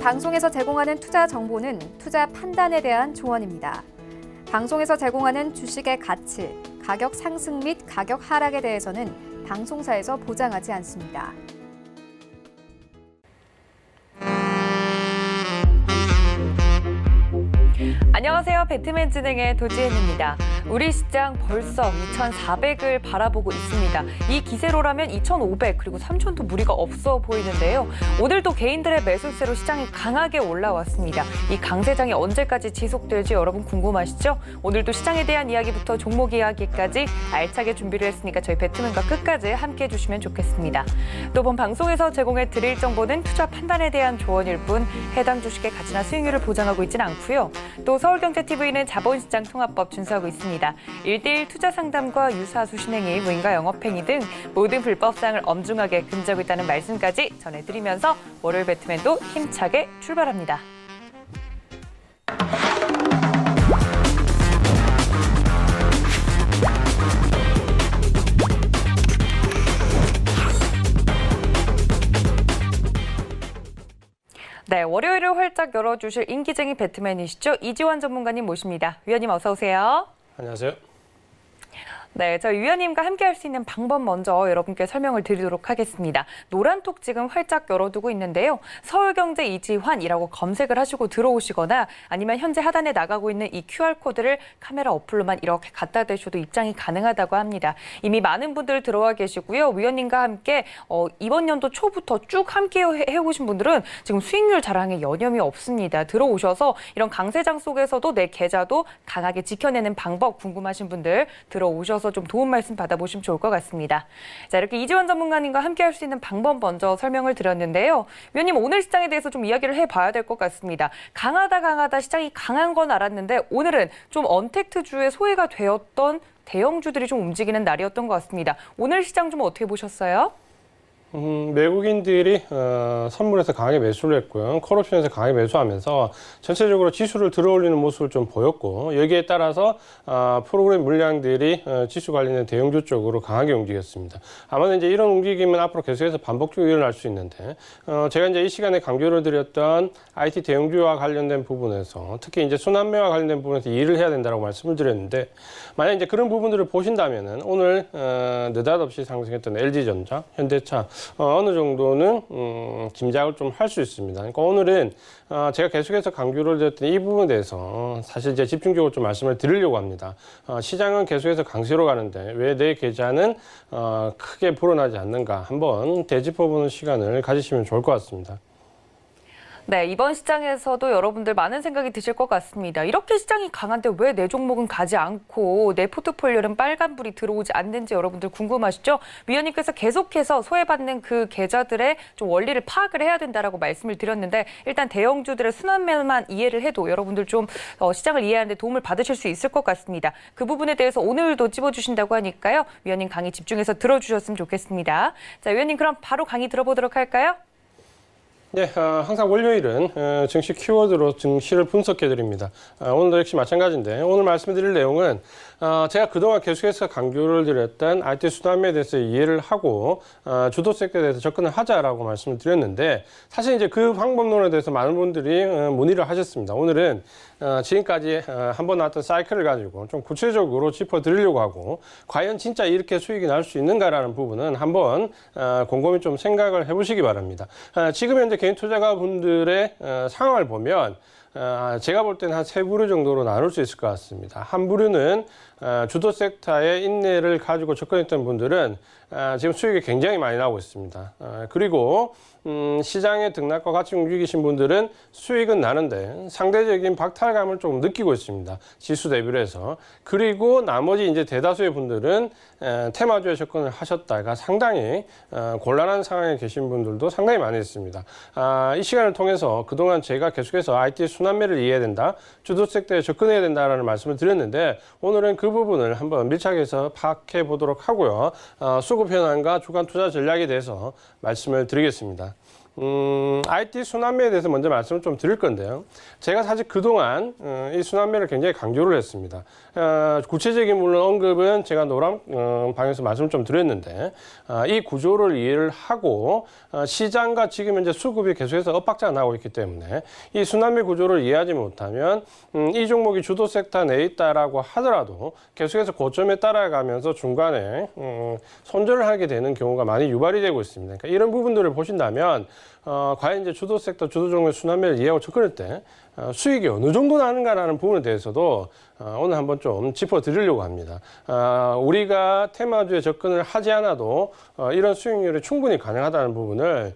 방송에서 제공하는 투자 정보는 투자 판단에 대한 조언입니다. 방송에서 제공하는 주식의 가치, 가격 상승 및 가격 하락에 대해서는 방송사에서 보장하지 않습니다. 안녕하세요. 배트맨 진행의 도지혜입니다. 우리 시장 벌써 2,400을 바라보고 있습니다. 이 기세로라면 2,500 그리고 3,000도 무리가 없어 보이는데요. 오늘도 개인들의 매수세로 시장이 강하게 올라왔습니다. 이 강세장이 언제까지 지속될지 여러분 궁금하시죠? 오늘도 시장에 대한 이야기부터 종목 이야기까지 알차게 준비를 했으니까 저희 배트맨과 끝까지 함께해 주시면 좋겠습니다. 또 본 방송에서 제공해 드릴 정보는 투자 판단에 대한 조언일 뿐 해당 주식의 가치나 수익률을 보장하고 있지는 않고요. 또 서울경제TV는 자본시장 통합법 준수하고 있습니다. 1:1 투자 상담과 유사 수신행위, 무인가 영업행위 등 모든 불법사항을 엄중하게 금지하고 있다는 말씀까지 전해드리면서 월요일 배트맨도 힘차게 출발합니다. 네, 월요일을 활짝 열어주실 인기쟁이 배트맨이시죠? 이지원 전문가님 모십니다. 위원님 어서 오세요. 안녕하세요. 네, 저희 위원님과 함께 할 수 있는 방법 먼저 여러분께 설명을 드리도록 하겠습니다. 노란톡 지금 활짝 열어두고 있는데요. 서울경제 이지환이라고 검색을 하시고 들어오시거나 아니면 현재 하단에 나가고 있는 이 QR코드를 카메라 어플로만 이렇게 갖다 대셔도 입장이 가능하다고 합니다. 이미 많은 분들 들어와 계시고요. 위원님과 함께 이번 연도 초부터 쭉 함께 해오신 분들은 지금 수익률 자랑에 여념이 없습니다. 들어오셔서 이런 강세장 속에서도 내 계좌도 강하게 지켜내는 방법 궁금하신 분들 들어오셔서 좀 도움 말씀 받아보시면 좋을 것 같습니다. 자, 이렇게 이지원 전문가님과 함께 할 수 있는 방법 먼저 설명을 드렸는데요. 위원님 오늘 시장에 대해서 좀 이야기를 해봐야 될 것 같습니다. 강하다 시장이 강한 건 알았는데 오늘은 좀 언택트주의 소외가 되었던 대형주들이 좀 움직이는 날이었던 것 같습니다. 오늘 시장 좀 어떻게 보셨어요? 외국인들이 선물에서 강하게 매수를 했고요. 콜옵션에서 강하게 매수하면서 전체적으로 지수를 들어올리는 모습을 좀 보였고 여기에 따라서 프로그램 물량들이 지수 관련된 대형주 쪽으로 강하게 움직였습니다. 아마도 이제 이런 움직임은 앞으로 계속해서 반복적으로 일어날 수 있는데 제가 이제 이 시간에 강조를 드렸던 IT 대형주와 관련된 부분에서 특히 이제 순환매와 관련된 부분에서 이해를 해야 된다고 말씀을 드렸는데 만약 이제 그런 부분들을 보신다면은 오늘 느닷없이 상승했던 LG전자, 현대차 어느 정도는 짐작을 좀 할 수 있습니다. 그러니까 오늘은 제가 계속해서 강조를 드렸던 이 부분에 대해서 사실 이제 집중적으로 좀 말씀을 드리려고 합니다. 시장은 계속해서 강세로 가는데 왜 내 계좌는 크게 불어나지 않는가 한번 되짚어보는 시간을 가지시면 좋을 것 같습니다. 네, 이번 시장에서도 여러분들 많은 생각이 드실 것 같습니다. 이렇게 시장이 강한데 왜 내 종목은 가지 않고 내 포트폴리오는 빨간불이 들어오지 않는지 여러분들 궁금하시죠? 위원님께서 계속해서 소외받는 그 계좌들의 좀 원리를 파악을 해야 된다라고 말씀을 드렸는데 일단 대형주들의 순환매만 이해를 해도 여러분들 좀 시장을 이해하는 데 도움을 받으실 수 있을 것 같습니다. 그 부분에 대해서 오늘도 찝어주신다고 하니까요. 위원님 강의 집중해서 들어주셨으면 좋겠습니다. 자, 위원님 그럼 바로 강의 들어보도록 할까요? 네, 항상 월요일은 증시 키워드로 증시를 분석해 드립니다. 오늘도 역시 마찬가지인데 오늘 말씀드릴 내용은 제가 그동안 계속해서 강조를 드렸던 IT 순환매에 대해서 이해를 하고 주도 섹터에 대해서 접근을 하자라고 말씀을 드렸는데 사실 이제 그 방법론에 대해서 많은 분들이 문의를 하셨습니다. 오늘은 지금까지 한번 나왔던 사이클을 가지고 좀 구체적으로 짚어드리려고 하고 과연 진짜 이렇게 수익이 날 수 있는가라는 부분은 한번 곰곰이 좀 생각을 해보시기 바랍니다. 지금 현재 개인 투자가 분들의 상황을 보면 제가 볼 때는 한 세 부류 정도로 나눌 수 있을 것 같습니다. 한 부류는 주도 섹터의 인내를 가지고 접근했던 분들은 지금 수익이 굉장히 많이 나오고 있습니다. 그리고 시장의 등락과 같이 움직이신 분들은 수익은 나는데 상대적인 박탈감을 조금 느끼고 있습니다. 지수 대비로 해서. 그리고 나머지 이제 대다수의 분들은 테마주에 접근을 하셨다가 상당히 곤란한 상황에 계신 분들도 상당히 많이 있습니다. 이 시간을 통해서 그동안 제가 계속해서 IT 순환매를 이해해야 된다, 주도 섹터에 접근해야 된다라는 말씀을 드렸는데 오늘은 그 부분을 한번 밀착해서 파악해 보도록 하고요. 수급 현황과 주간 투자 전략에 대해서 말씀을 드리겠습니다. IT 순환매에 대해서 먼저 말씀을 좀 드릴 건데요. 제가 사실 그동안 이 순환매를 굉장히 강조를 했습니다. 구체적인 물론 언급은 제가 노란 방에서 말씀을 좀 드렸는데 이 구조를 이해를 하고 시장과 지금 현재 수급이 계속해서 엇박자가 나고 있기 때문에 이 순환매 구조를 이해하지 못하면 이 종목이 주도 섹터 내에 있다라고 하더라도 계속해서 고점에 따라가면서 중간에 손절을 하게 되는 경우가 많이 유발이 되고 있습니다. 그러니까 이런 부분들을 보신다면 과연 이제 주도 섹터, 주도 종목의 순환매를 이해하고 접근할 때 수익이 어느 정도 나는가라는 부분에 대해서도 오늘 한번 좀 짚어드리려고 합니다. 우리가 테마주에 접근을 하지 않아도 이런 수익률이 충분히 가능하다는 부분을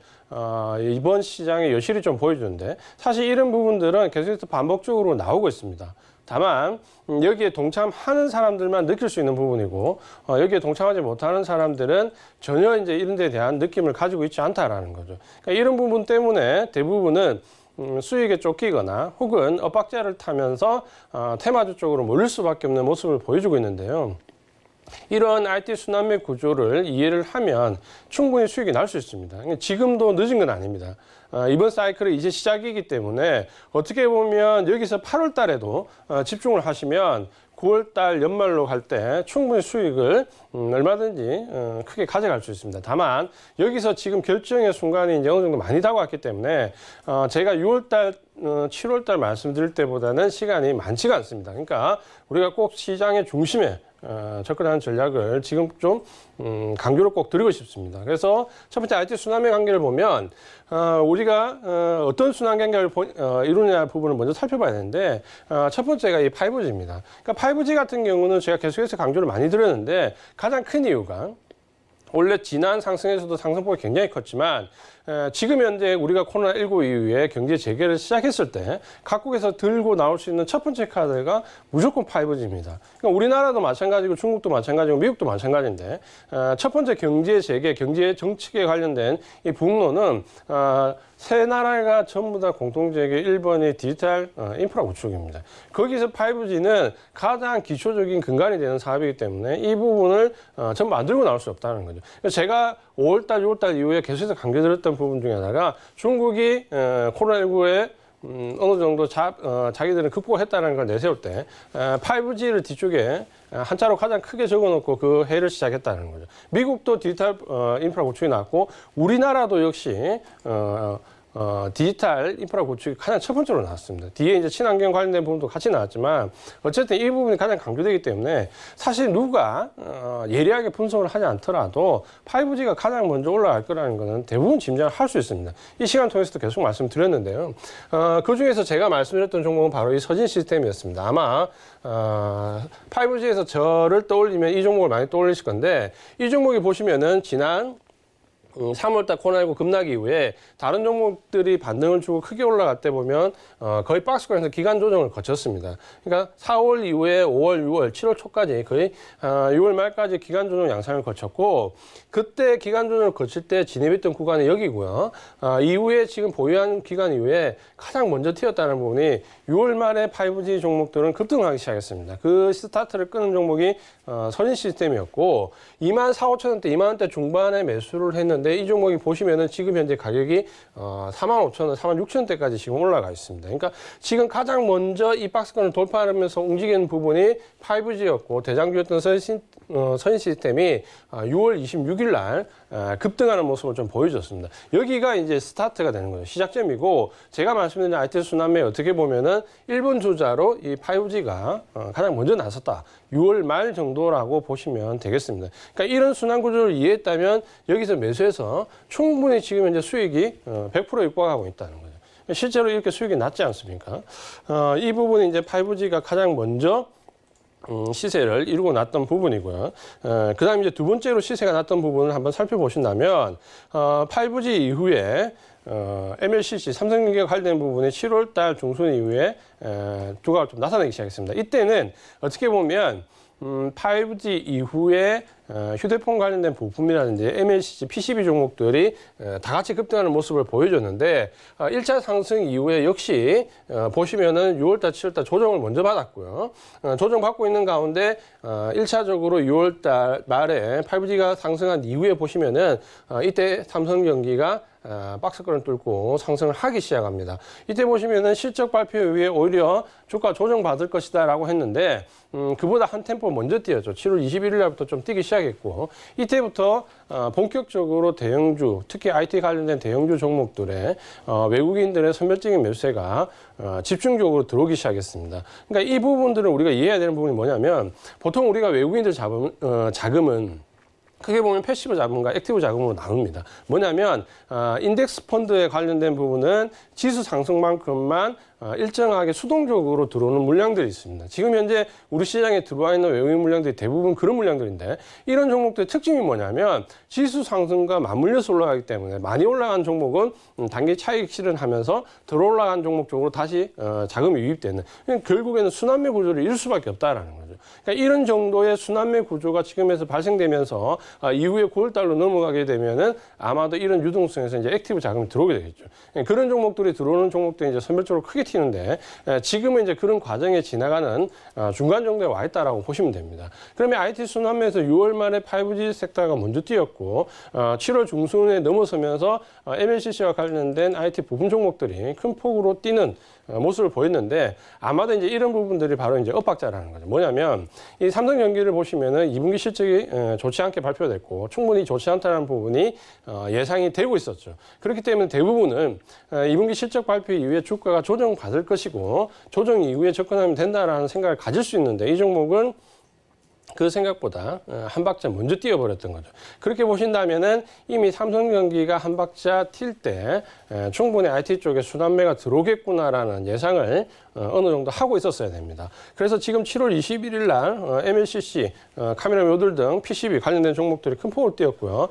이번 시장의 여실히 좀 보여주는데 사실 이런 부분들은 계속해서 반복적으로 나오고 있습니다. 다만 여기에 동참하는 사람들만 느낄 수 있는 부분이고 여기에 동참하지 못하는 사람들은 전혀 이제 이런 데에 대한 느낌을 가지고 있지 않다라는 거죠. 그러니까 이런 부분 때문에 대부분은 수익에 쫓기거나 혹은 엇박자를 타면서 테마주 쪽으로 몰릴 수밖에 없는 모습을 보여주고 있는데요. 이런 IT 순환매 구조를 이해를 하면 충분히 수익이 날 수 있습니다. 지금도 늦은 건 아닙니다. 이번 사이클이 이제 시작이기 때문에 어떻게 보면 여기서 8월 달에도 집중을 하시면 9월 달 연말로 갈 때 충분히 수익을 얼마든지 크게 가져갈 수 있습니다. 다만 여기서 지금 결정의 순간이 이제 어느 정도 많이 다가왔기 때문에 제가 6월 달, 7월 달 말씀드릴 때보다는 시간이 많지가 않습니다. 그러니까 우리가 꼭 시장의 중심에 접근하는 전략을 지금 좀 강조를 꼭 드리고 싶습니다. 그래서 첫 번째 IT 순환매 관계를 보면 우리가 어떤 순환 관계를 이루느냐 부분을 먼저 살펴봐야 되는데 첫 번째가 이 5G입니다. 그러니까 5G 같은 경우는 제가 계속해서 강조를 많이 드렸는데 가장 큰 이유가 원래 지난 상승에서도 상승폭이 굉장히 컸지만 지금 현재 우리가 코로나19 이후에 경제 재개를 시작했을 때 각국에서 들고 나올 수 있는 첫 번째 카드가 무조건 5G입니다. 그러니까 우리나라도 마찬가지고 중국도 마찬가지고 미국도 마찬가지인데 첫 번째 경제 재개, 경제 정책에 관련된 이 북로는 세 나라가 전부 다 공통적인 1번이 디지털 인프라 구축입니다. 거기서 5G는 가장 기초적인 근간이 되는 사업이기 때문에 이 부분을 전부 안 들고 나올 수 없다는 거죠. 그래서 제가 5월달, 6월달 이후에 계속해서 강조드렸던 부분 중에 하나가 중국이 코로나19에 어느 정도 자기들은 극복했다는 걸 내세울 때 5G를 뒤쪽에 한자로 가장 크게 적어놓고 그 해를 시작했다는 거죠. 미국도 디지털 인프라 구축이 나왔고 우리나라도 역시 디지털 인프라 구축이 가장 첫 번째로 나왔습니다. 뒤에 이제 친환경 관련된 부분도 같이 나왔지만 어쨌든 이 부분이 가장 강조되기 때문에 사실 누가 예리하게 분석을 하지 않더라도 5G가 가장 먼저 올라갈 거라는 것은 대부분 짐작을 할 수 있습니다. 이 시간 통해서도 계속 말씀드렸는데요. 그 중에서 제가 말씀드렸던 종목은 바로 이 서진 시스템이었습니다. 아마 5G에서 저를 떠올리면 이 종목을 많이 떠올리실 건데 이 종목이 보시면은 지난 3월달 코로나19 급락 이후에 다른 종목들이 반등을 주고 크게 올라갈 때 보면 거의 박스권에서 기간 조정을 거쳤습니다. 그러니까 4월 이후에 5월, 6월, 7월 초까지 거의 6월 말까지 기간 조정 양상을 거쳤고 그때 기간 조정을 거칠 때 진입했던 구간이 여기고요. 이후에 지금 보유한 기간 이후에 가장 먼저 튀었다는 부분이 6월 말에 5G 종목들은 급등하기 시작했습니다. 그 스타트를 끄는 종목이 선인 시스템이었고 24,5천원대, 2만원대 중반에 매수를 했는데 이 종목이 보시면은 지금 현재 가격이 45,000원, 46,000원대까지 지금 올라가 있습니다. 그러니까 지금 가장 먼저 이 박스권을 돌파하면서 움직이는 부분이 5G였고 대장주였던 선인 시스템이 6월 26일 날 급등하는 모습을 좀 보여줬습니다. 여기가 이제 스타트가 되는 거죠. 시작점이고 제가 말씀드린 IT 순환매 어떻게 보면은 1번 주자로 이 5G가 가장 먼저 나섰다. 6월 말 정도라고 보시면 되겠습니다. 그러니까 이런 순환 구조를 이해했다면 여기서 매수해서 충분히 지금 현재 수익이 100% 육박하고 있다는 거죠. 실제로 이렇게 수익이 낮지 않습니까? 이 부분이 이제 5G가 가장 먼저 시세를 이루고 났던 부분이고요. 그 다음에 이제 두 번째로 시세가 났던 부분을 한번 살펴보신다면 5G 이후에 MLCC 삼성전기와 관련된 부분이 7월 달 중순 이후에 두각을 좀 나타내기 시작했습니다. 이때는 어떻게 보면 5G 이후에 휴대폰 관련된 부품이라든지 MLCC, PCB 종목들이 다 같이 급등하는 모습을 보여줬는데 1차 상승 이후에 역시 보시면은 6월달, 7월달 조정을 먼저 받았고요. 조정받고 있는 가운데 1차적으로 6월달 말에 5G가 상승한 이후에 보시면은 이때 삼성전기가 박스권을 뚫고 상승을 하기 시작합니다. 이때 보시면은 실적 발표 이후에 오히려 주가 조정받을 것이다라고 했는데 그보다 한 템포 먼저 뛰었죠. 7월 21일 날부터 좀 뛰기 시작했고 이때부터 본격적으로 대형주, 특히 IT 관련된 대형주 종목들의 외국인들의 선별적인 매수세가 집중적으로 들어오기 시작했습니다. 그러니까 이 부분들은 우리가 이해해야 되는 부분이 뭐냐면 보통 우리가 외국인들 자금은 크게 보면 패시브 자금과 액티브 자금으로 나눕니다. 뭐냐면 인덱스 펀드에 관련된 부분은 지수 상승만큼만 일정하게 수동적으로 들어오는 물량들이 있습니다. 지금 현재 우리 시장에 들어와 있는 외국인 물량들이 대부분 그런 물량들인데 이런 종목들의 특징이 뭐냐면 지수 상승과 맞물려서 올라가기 때문에 많이 올라간 종목은 단기 차익 실현하면서 덜 올라간 종목 쪽으로 다시 자금이 유입되는 결국에는 순환매 구조를 잃을 수밖에 없다라는 거죠. 그러니까 이런 정도의 순환매 구조가 지금에서 발생되면서 이후에 9월달로 넘어가게 되면은 아마도 이런 유동성에서 이제 액티브 자금이 들어오게 되겠죠. 그런 종목들이 들어오는 종목들이 이제 선별적으로 크게 튀는데 지금은 이제 그런 과정에 지나가는 중간 정도에 와 있다라고 보시면 됩니다. 그러면 IT 순환매에서 6월 말에 5G 섹터가 먼저 뛰었고 7월 중순에 넘어서면서 MLCC와 관련된 IT 부품 종목들이 큰 폭으로 뛰는 모습을 보였는데 아마도 이제 이런 부분들이 바로 이제 엇박자라는 거죠. 뭐냐면 이 삼성전기를 보시면은 2분기 실적이 좋지 않게 발표됐고 충분히 좋지 않다는 부분이 예상이 되고 있었죠. 그렇기 때문에 대부분은 2분기 실적 발표 이후에 주가가 조정받을 것이고 조정 이후에 접근하면 된다라는 생각을 가질 수 있는데 이 종목은 그 생각보다 한 박자 먼저 뛰어버렸던 거죠. 그렇게 보신다면은 이미 삼성전기가 한 박자 튈 때 충분히 IT 쪽에 순환매가 들어오겠구나라는 예상을 어느 정도 하고 있었어야 됩니다. 그래서 지금 7월 21일 날 MLCC, 카메라 모듈 등 PCB 관련된 종목들이 큰 폭을 띄었고요.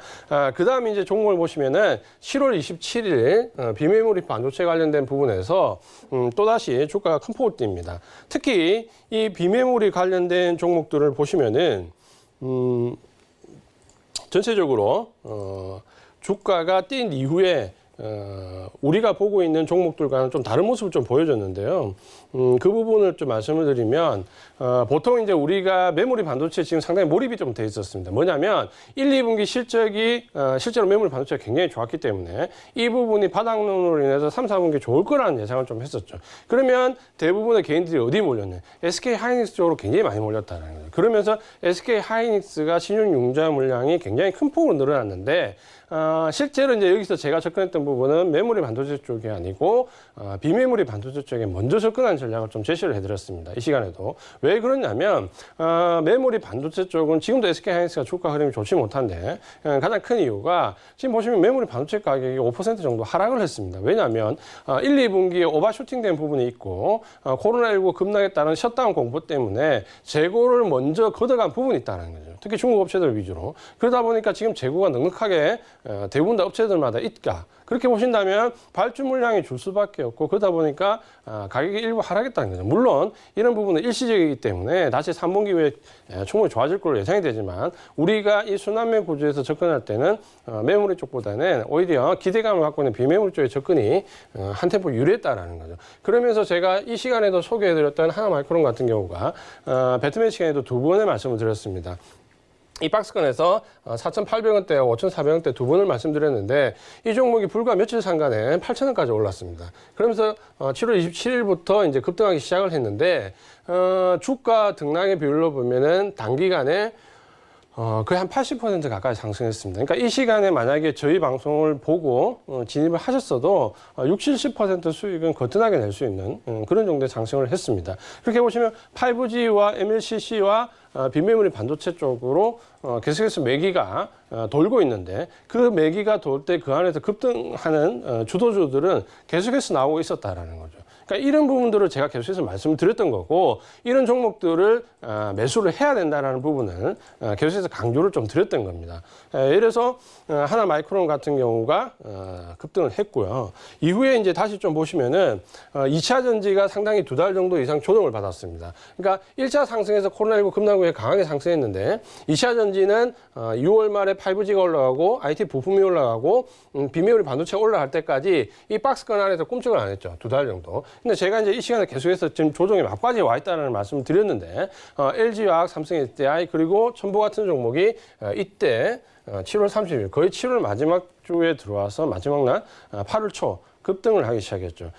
그 다음에 이제 종목을 보시면은 7월 27일 비메모리 반도체 관련된 부분에서 또다시 주가가 큰 폭을 띱니다. 특히 이 비메모리 관련된 종목들을 보시면은 전체적으로 주가가 뛴 이후에 우리가 보고 있는 종목들과는 좀 다른 모습을 좀 보여줬는데요. 그 부분을 좀 말씀을 드리면 보통 이제 우리가 메모리 반도체 지금 상당히 몰입이 좀 돼 있었습니다. 뭐냐면 1, 2분기 실적이 실제로 메모리 반도체가 굉장히 좋았기 때문에 이 부분이 바닥론으로 인해서 3, 4분기 좋을 거라는 예상을 좀 했었죠. 그러면 대부분의 개인들이 어디 몰렸냐? SK 하이닉스 쪽으로 굉장히 많이 몰렸다는 거죠. 그러면서 SK 하이닉스가 신용 융자 물량이 굉장히 큰 폭으로 늘어났는데 실제로 이제 여기서 제가 접근했던 부분은 메모리 반도체 쪽이 아니고 비메모리 반도체 쪽에 먼저 접근하는 전략을 좀 제시를 해드렸습니다. 이 시간에도. 왜 그러냐면 메모리 반도체 쪽은 지금도 SK하이닉스가 주가 흐름이 좋지 못한데 가장 큰 이유가 지금 보시면 메모리 반도체 가격이 5% 정도 하락을 했습니다. 왜냐하면 1, 2분기에 오버슈팅된 부분이 있고 코로나19 급락에 따른 셧다운 공포 때문에 재고를 먼저 걷어간 부분이 있다는 거죠. 특히 중국 업체들 위주로. 그러다 보니까 지금 재고가 넉넉하게 대부분 다 업체들마다 있다. 그렇게 보신다면 발주 물량이 줄 수밖에 없고 그러다 보니까 가격이 일부 하락했다는 거죠. 물론 이런 부분은 일시적이기 때문에 다시 3분기 후에 충분히 좋아질 걸로 예상이 되지만 우리가 이 순환매 구조에서 접근할 때는 메모리 쪽보다는 오히려 기대감을 갖고 있는 비메모리 쪽의 접근이 한 템포 유리했다라는 거죠. 그러면서 제가 이 시간에도 소개해드렸던 하나마이크론 같은 경우가 배트맨 시간에도 두 번의 말씀을 드렸습니다. 이 박스권에서 4,800원대와 5,400원대 두 번을 말씀드렸는데 이 종목이 불과 며칠 상간에 8,000원까지 올랐습니다. 그러면서 7월 27일부터 이제 급등하기 시작을 했는데 주가 등락의 비율로 보면은 단기간에 거의 한 80% 가까이 상승했습니다. 그러니까 이 시간에 만약에 저희 방송을 보고 진입을 하셨어도 60, 70% 수익은 거뜬하게 낼 수 있는 그런 정도의 상승을 했습니다. 그렇게 보시면 5G와 MLCC와 비메모리 반도체 쪽으로 계속해서 매기가 돌고 있는데 그 매기가 돌 때 그 안에서 급등하는 주도주들은 계속해서 나오고 있었다라는 거죠. 그러니까 이런 부분들을 제가 계속해서 말씀을 드렸던 거고 이런 종목들을 매수를 해야 된다는 부분을 계속해서 강조를 좀 드렸던 겁니다. 예를 들어서 하나마이크론 같은 경우가 급등을 했고요. 이후에 이제 다시 좀 보시면은 2차 전지가 상당히 두 달 정도 이상 조정을 받았습니다. 그러니까 1차 상승에서 코로나19 급락 후에 강하게 상승했는데 2차 전지는 6월 말에 5G가 올라가고 IT 부품이 올라가고 비메모리 반도체가 올라갈 때까지 이 박스권 안에서 꿈쩍을 안 했죠. 두 달 정도. 근데 제가 이제 이 시간에 계속해서 지금 조정의 막바지에 와 있다는 말씀을 드렸는데, LG화학, 삼성 SDI, 그리고 첨보 같은 종목이 이때 7월 30일, 거의 7월 마지막 주에 들어와서 마지막 날 8월 초 급등을 하기 시작했죠.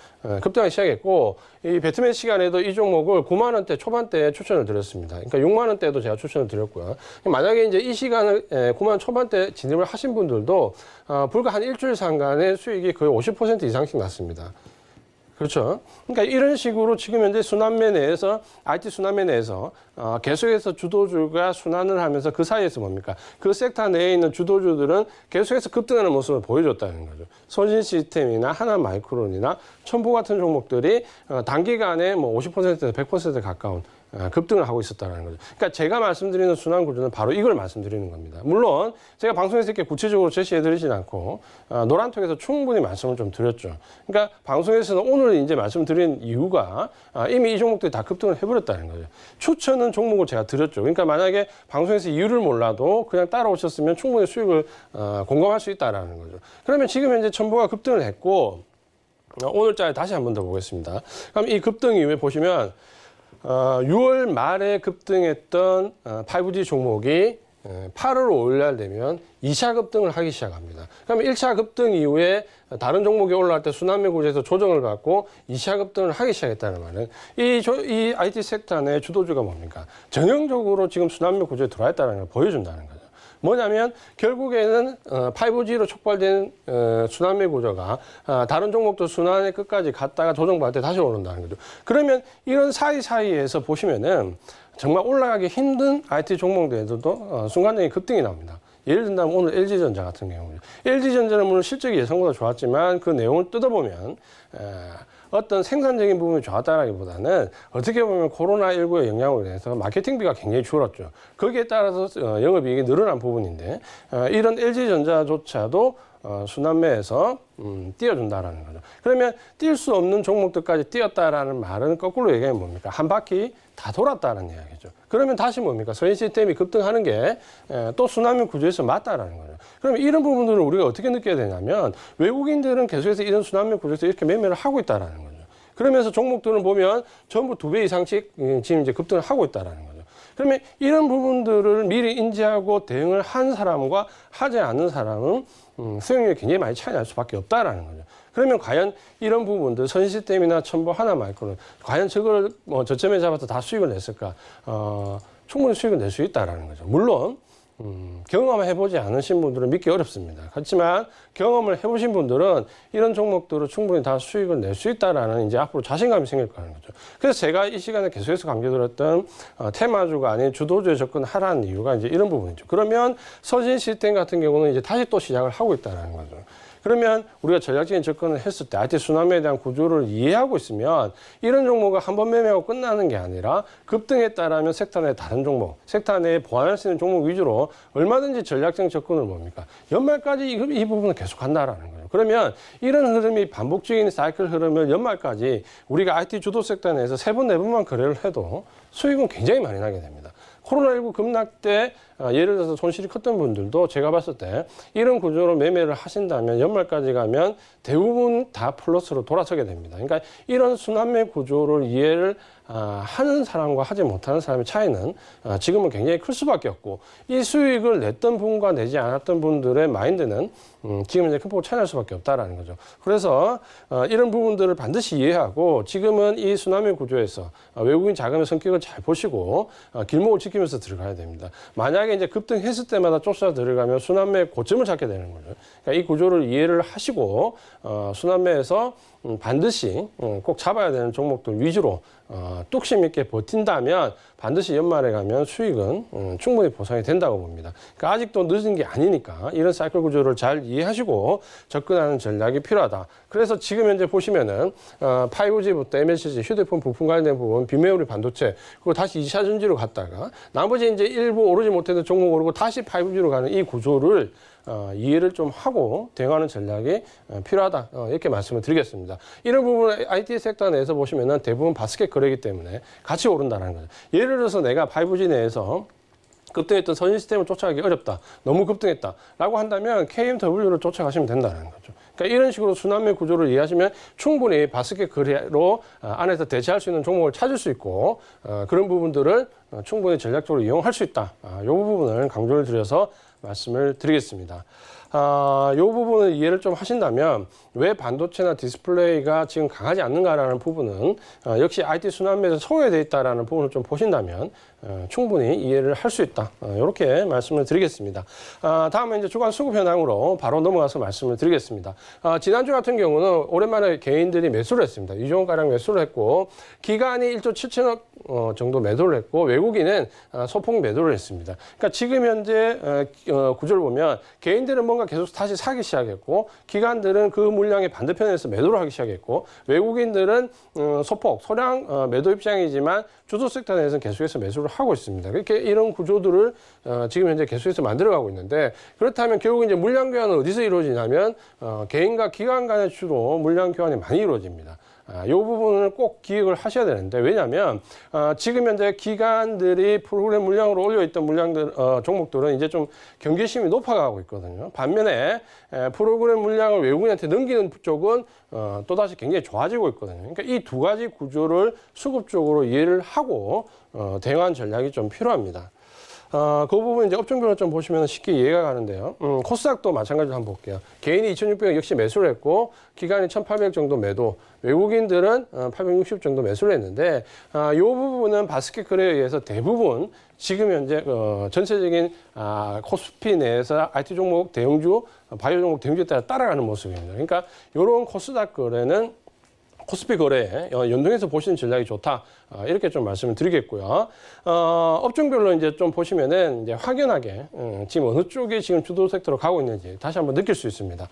급등하기 시작했고, 이 배트맨 시간에도 이 종목을 9만 원대 초반대에 추천을 드렸습니다. 그러니까 6만 원대도 제가 추천을 드렸고요. 만약에 이제 이 시간을 9만 원 초반대 진입을 하신 분들도 불과 한 일주일 상간의 수익이 거의 50% 이상씩 났습니다. 그렇죠. 그러니까 이런 식으로 지금 현재 순환매 내에서, IT 순환매 내에서 계속해서 주도주가 순환을 하면서 그 사이에서 뭡니까? 그 섹터 내에 있는 주도주들은 계속해서 급등하는 모습을 보여줬다는 거죠. 선진 시스템이나 하나마이크론이나 첨보 같은 종목들이 단기간에 뭐 50%에서 100% 가까운 급등을 하고 있었다는 거죠. 그러니까 제가 말씀드리는 순환 구조는 바로 이걸 말씀드리는 겁니다. 물론 제가 방송에서 이렇게 구체적으로 제시해드리진 않고 노란톡에서 충분히 말씀을 좀 드렸죠. 그러니까 방송에서는 오늘 이제 말씀드린 이유가 이미 이 종목들이 다 급등을 해버렸다는 거죠. 추천은 종목을 제가 드렸죠. 그러니까 만약에 방송에서 이유를 몰라도 그냥 따라오셨으면 충분히 수익을 공감할 수 있다라는 거죠. 그러면 지금 현재 첨보가 급등을 했고 오늘자에 다시 한 번 더 보겠습니다. 그럼 이 급등 이후에 보시면 6월 말에 급등했던 5G 종목이 8월 5일 날 되면 2차 급등을 하기 시작합니다. 그러면 1차 급등 이후에 다른 종목이 올라갈 때 순환매 구조에서 조정을 받고 2차 급등을 하기 시작했다는 말은 이 IT 섹터 내 주도주가 뭡니까? 전형적으로 지금 순환매 구조에 들어와 있다는 걸 보여준다는 거죠. 뭐냐면 결국에는 5G로 촉발된 순환매 구조가 다른 종목도 순환의 끝까지 갔다가 조정받을 때 다시 오른다는 거죠. 그러면 이런 사이사이에서 보시면은 정말 올라가기 힘든 IT 종목들에서도 순간적인 급등이 나옵니다. 예를 든다면 오늘 LG전자 같은 경우죠. LG전자는 물론 실적이 예상보다 좋았지만 그 내용을 뜯어보면 어떤 생산적인 부분이 좋았다라기보다는 어떻게 보면 코로나19의 영향으로 인해서 마케팅비가 굉장히 줄었죠. 거기에 따라서 영업이익이 늘어난 부분인데 이런 LG전자조차도 순환매에서 띄워준다라는 거죠. 그러면 뛸 수 없는 종목들까지 띄었다라는 말은 거꾸로 얘기하면 뭡니까? 한 바퀴 다 돌았다는 이야기죠. 그러면 다시 뭡니까? 선진 시스템이 급등하는 게 또 순환매 구조에서 맞다라는 거죠. 그러면 이런 부분들을 우리가 어떻게 느껴야 되냐면 외국인들은 계속해서 이런 순환매 구조에서 이렇게 매매를 하고 있다라는 거죠. 그러면서 종목들은 보면 전부 2배 이상씩 지금 이제 급등을 하고 있다라는 거죠. 그러면 이런 부분들을 미리 인지하고 대응을 한 사람과 하지 않은 사람은 수익률이 굉장히 많이 차이 날 수밖에 없다라는 거죠. 그러면 과연 이런 부분들, 선시스템이나 첨보 하나마이크론, 과연 저걸 저점에 잡아서 다 수익을 냈을까? 충분히 수익을 낼 수 있다라는 거죠. 물론 경험을 해보지 않으신 분들은 믿기 어렵습니다. 그렇지만 경험을 해보신 분들은 이런 종목들을 충분히 다 수익을 낼 수 있다라는 이제 앞으로 자신감이 생길 거라는 거죠. 그래서 제가 이 시간에 계속해서 강조드렸던 테마주가 아닌 주도주에 접근하라는 이유가 이제 이런 부분이죠. 그러면 서진 시스템 같은 경우는 이제 다시 또 시작을 하고 있다라는 거죠. 그러면 우리가 전략적인 접근을 했을 때 IT 순환매에 대한 구조를 이해하고 있으면 이런 종목을 한번 매매하고 끝나는 게 아니라 급등했다라면 섹터 내 다른 종목, 섹터 내에 보완할 수 있는 종목 위주로 얼마든지 전략적인 접근을 뭡니까? 연말까지 이 부분을 계속 한다라는 거예요. 그러면 이런 흐름이 반복적인 사이클 흐름을 연말까지 우리가 IT 주도 섹터 내에서 3번, 4번만 거래를 해도 수익은 굉장히 많이 나게 됩니다. 코로나19 급락 때 예를 들어서 손실이 컸던 분들도 제가 봤을 때 이런 구조로 매매를 하신다면 연말까지 가면 대부분 다 플러스로 돌아서게 됩니다. 그러니까 이런 순환매 구조를 이해를 하는 사람과 하지 못하는 사람의 차이는 지금은 굉장히 클 수밖에 없고 이 수익을 냈던 분과 내지 않았던 분들의 마인드는 지금 이제 큰 폭으로 차이날 수밖에 없다라는 거죠. 그래서 이런 부분들을 반드시 이해하고 지금은 이 순환매 구조에서 외국인 자금의 성격을 잘 보시고 길목을 지키면서 들어가야 됩니다. 만약에 이제 급등했을 때마다 쫓아 들어가면 순환매 고점을 찾게 되는 거죠. 그러니까 이 구조를 이해를 하시고 순환매에서 반드시 꼭 잡아야 되는 종목들 위주로 뚝심 있게 버틴다면 반드시 연말에 가면 수익은 충분히 보상이 된다고 봅니다. 그러니까 아직도 늦은 게 아니니까 이런 사이클 구조를 잘 이해하시고 접근하는 전략이 필요하다. 그래서 지금 현재 보시면은 5G부터 MLCC, 휴대폰 부품 관련된 부분, 비메모리 반도체, 그리고 다시 2차 전지로 갔다가 나머지 이제 일부 오르지 못했던 종목 오르고 다시 5G로 가는 이 구조를 이해를 좀 하고 대응하는 전략이 필요하다. 이렇게 말씀을 드리겠습니다. 이런 부분을 IT 섹터 내에서 보시면은 대부분 바스켓 거래이기 때문에 같이 오른다는 거죠. 예를 들어서 내가 5G 내에서 급등했던 선 시스템을 쫓아가기 어렵다. 너무 급등했다라고 한다면 KMW를 쫓아가시면 된다는 거죠. 그러니까 이런 식으로 순환매 구조를 이해하시면 충분히 바스켓 거래로 안에서 대체할 수 있는 종목을 찾을 수 있고 그런 부분들을 충분히 전략적으로 이용할 수 있다. 이 부분을 강조를 드려서 말씀을 드리겠습니다. 이 부분을 이해를 좀 하신다면 왜 반도체나 디스플레이가 지금 강하지 않는가라는 부분은 역시 IT 순환매에서 소외되어 있다는 부분을 좀 보신다면 충분히 이해를 할 수 있다. 이렇게 말씀을 드리겠습니다. 다음은 이제 주간 수급 현황으로 바로 넘어가서 말씀을 드리겠습니다. 지난주 같은 경우는 오랜만에 개인들이 매수를 했습니다. 2조원가량 매수를 했고 기간이 1조 7천억 정도 매도를 했고 외국인은 소폭 매도를 했습니다. 그러니까 지금 현재 구조를 보면 개인들은 뭔가 계속 다시 사기 시작했고 기관들은 그 물량의 반대편에서 매도를 하기 시작했고 외국인들은 소폭 소량 매도 입장이지만 주도 섹터 내에서는 계속해서 매수를 하고 있습니다. 그렇게 이런 구조들을 지금 현재 계속해서 만들어가고 있는데 그렇다면 결국 이제 물량 교환은 어디서 이루어지냐면 개인과 기관 간의 주로 물량 교환이 많이 이루어집니다. 이 부분을 꼭 기억을 하셔야 되는데 왜냐하면 지금 현재 기관들이 프로그램 물량으로 올려있던 물량들 종목들은 이제 좀 경계심이 높아가고 있거든요. 반면에 프로그램 물량을 외국인한테 넘기는 쪽은 또다시 굉장히 좋아지고 있거든요. 그러니까 이 두 가지 구조를 수급적으로 이해를 하고 대응한 전략이 좀 필요합니다. 그 부분 이제 업종별로 좀 보시면 쉽게 이해가 가는데요. 코스닥도 마찬가지로 한번 볼게요. 개인이 2,600억 역시 매수를 했고, 기관이 1,800 정도 매도, 외국인들은 860 정도 매수를 했는데, 이 부분은 바스켓 거래에 의해서 대부분 지금 현재 전체적인 코스피 내에서 IT 종목 대형주, 바이오 종목 대형주에 따라 따라가는 모습입니다. 그러니까 이런 코스닥 거래는 코스피 거래에 연동해서 보시는 전략이 좋다. 이렇게 좀 말씀을 드리겠고요. 업종별로 이제 좀 보시면은 이제 확연하게 지금 어느 쪽이 지금 주도 섹터로 가고 있는지 다시 한번 느낄 수 있습니다.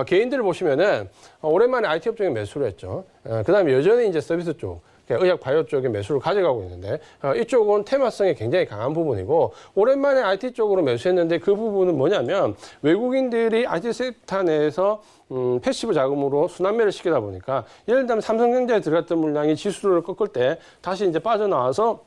개인들을 보시면은 오랜만에 IT 업종에 매수를 했죠. 그다음에 여전히 이제 서비스 쪽. 의약 바이오 쪽에 매수를 가져가고 있는데 이쪽은 테마성이 굉장히 강한 부분이고 오랜만에 IT 쪽으로 매수했는데 그 부분은 뭐냐면 외국인들이 IT 섹터 내에서 패시브 자금으로 순환매를 시키다 보니까 예를 들면 삼성전자에 들어갔던 물량이 지수를 꺾을 때 다시 이제 빠져나와서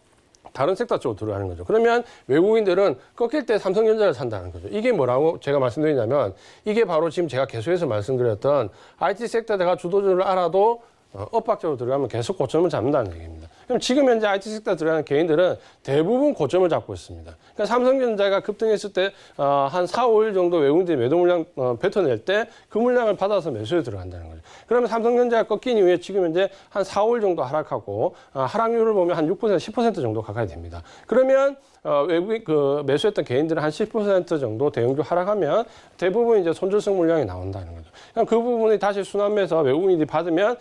다른 섹터 쪽으로 들어가는 거죠. 그러면 외국인들은 꺾일 때 삼성전자를 산다는 거죠. 이게 뭐라고 제가 말씀드리냐면 이게 바로 지금 제가 계속해서 말씀드렸던 IT 섹터가 주도주를 알아도 엇박적으로 들어가면 계속 고점을 잡는다는 얘기입니다. 그럼 지금 현재 IT 섹터 들어가는 개인들은 대부분 고점을 잡고 있습니다. 그러니까 삼성전자가 급등했을 때 한 4, 5일 정도 외국인들이 매도 물량 뱉어낼 때 그 물량을 받아서 매수에 들어간다는 거죠. 그러면 삼성전자가 꺾인 이후에 지금 현재 한 4, 5일 정도 하락하고 하락률을 보면 한 6%, 10% 정도 가까이 됩니다. 그러면 외국인 매수했던 개인들은 한 10% 정도 대형주 하락하면 대부분 이제 손절성 물량이 나온다는 거죠. 그럼 그 부분이 다시 순환매에서 외국인들이 받으면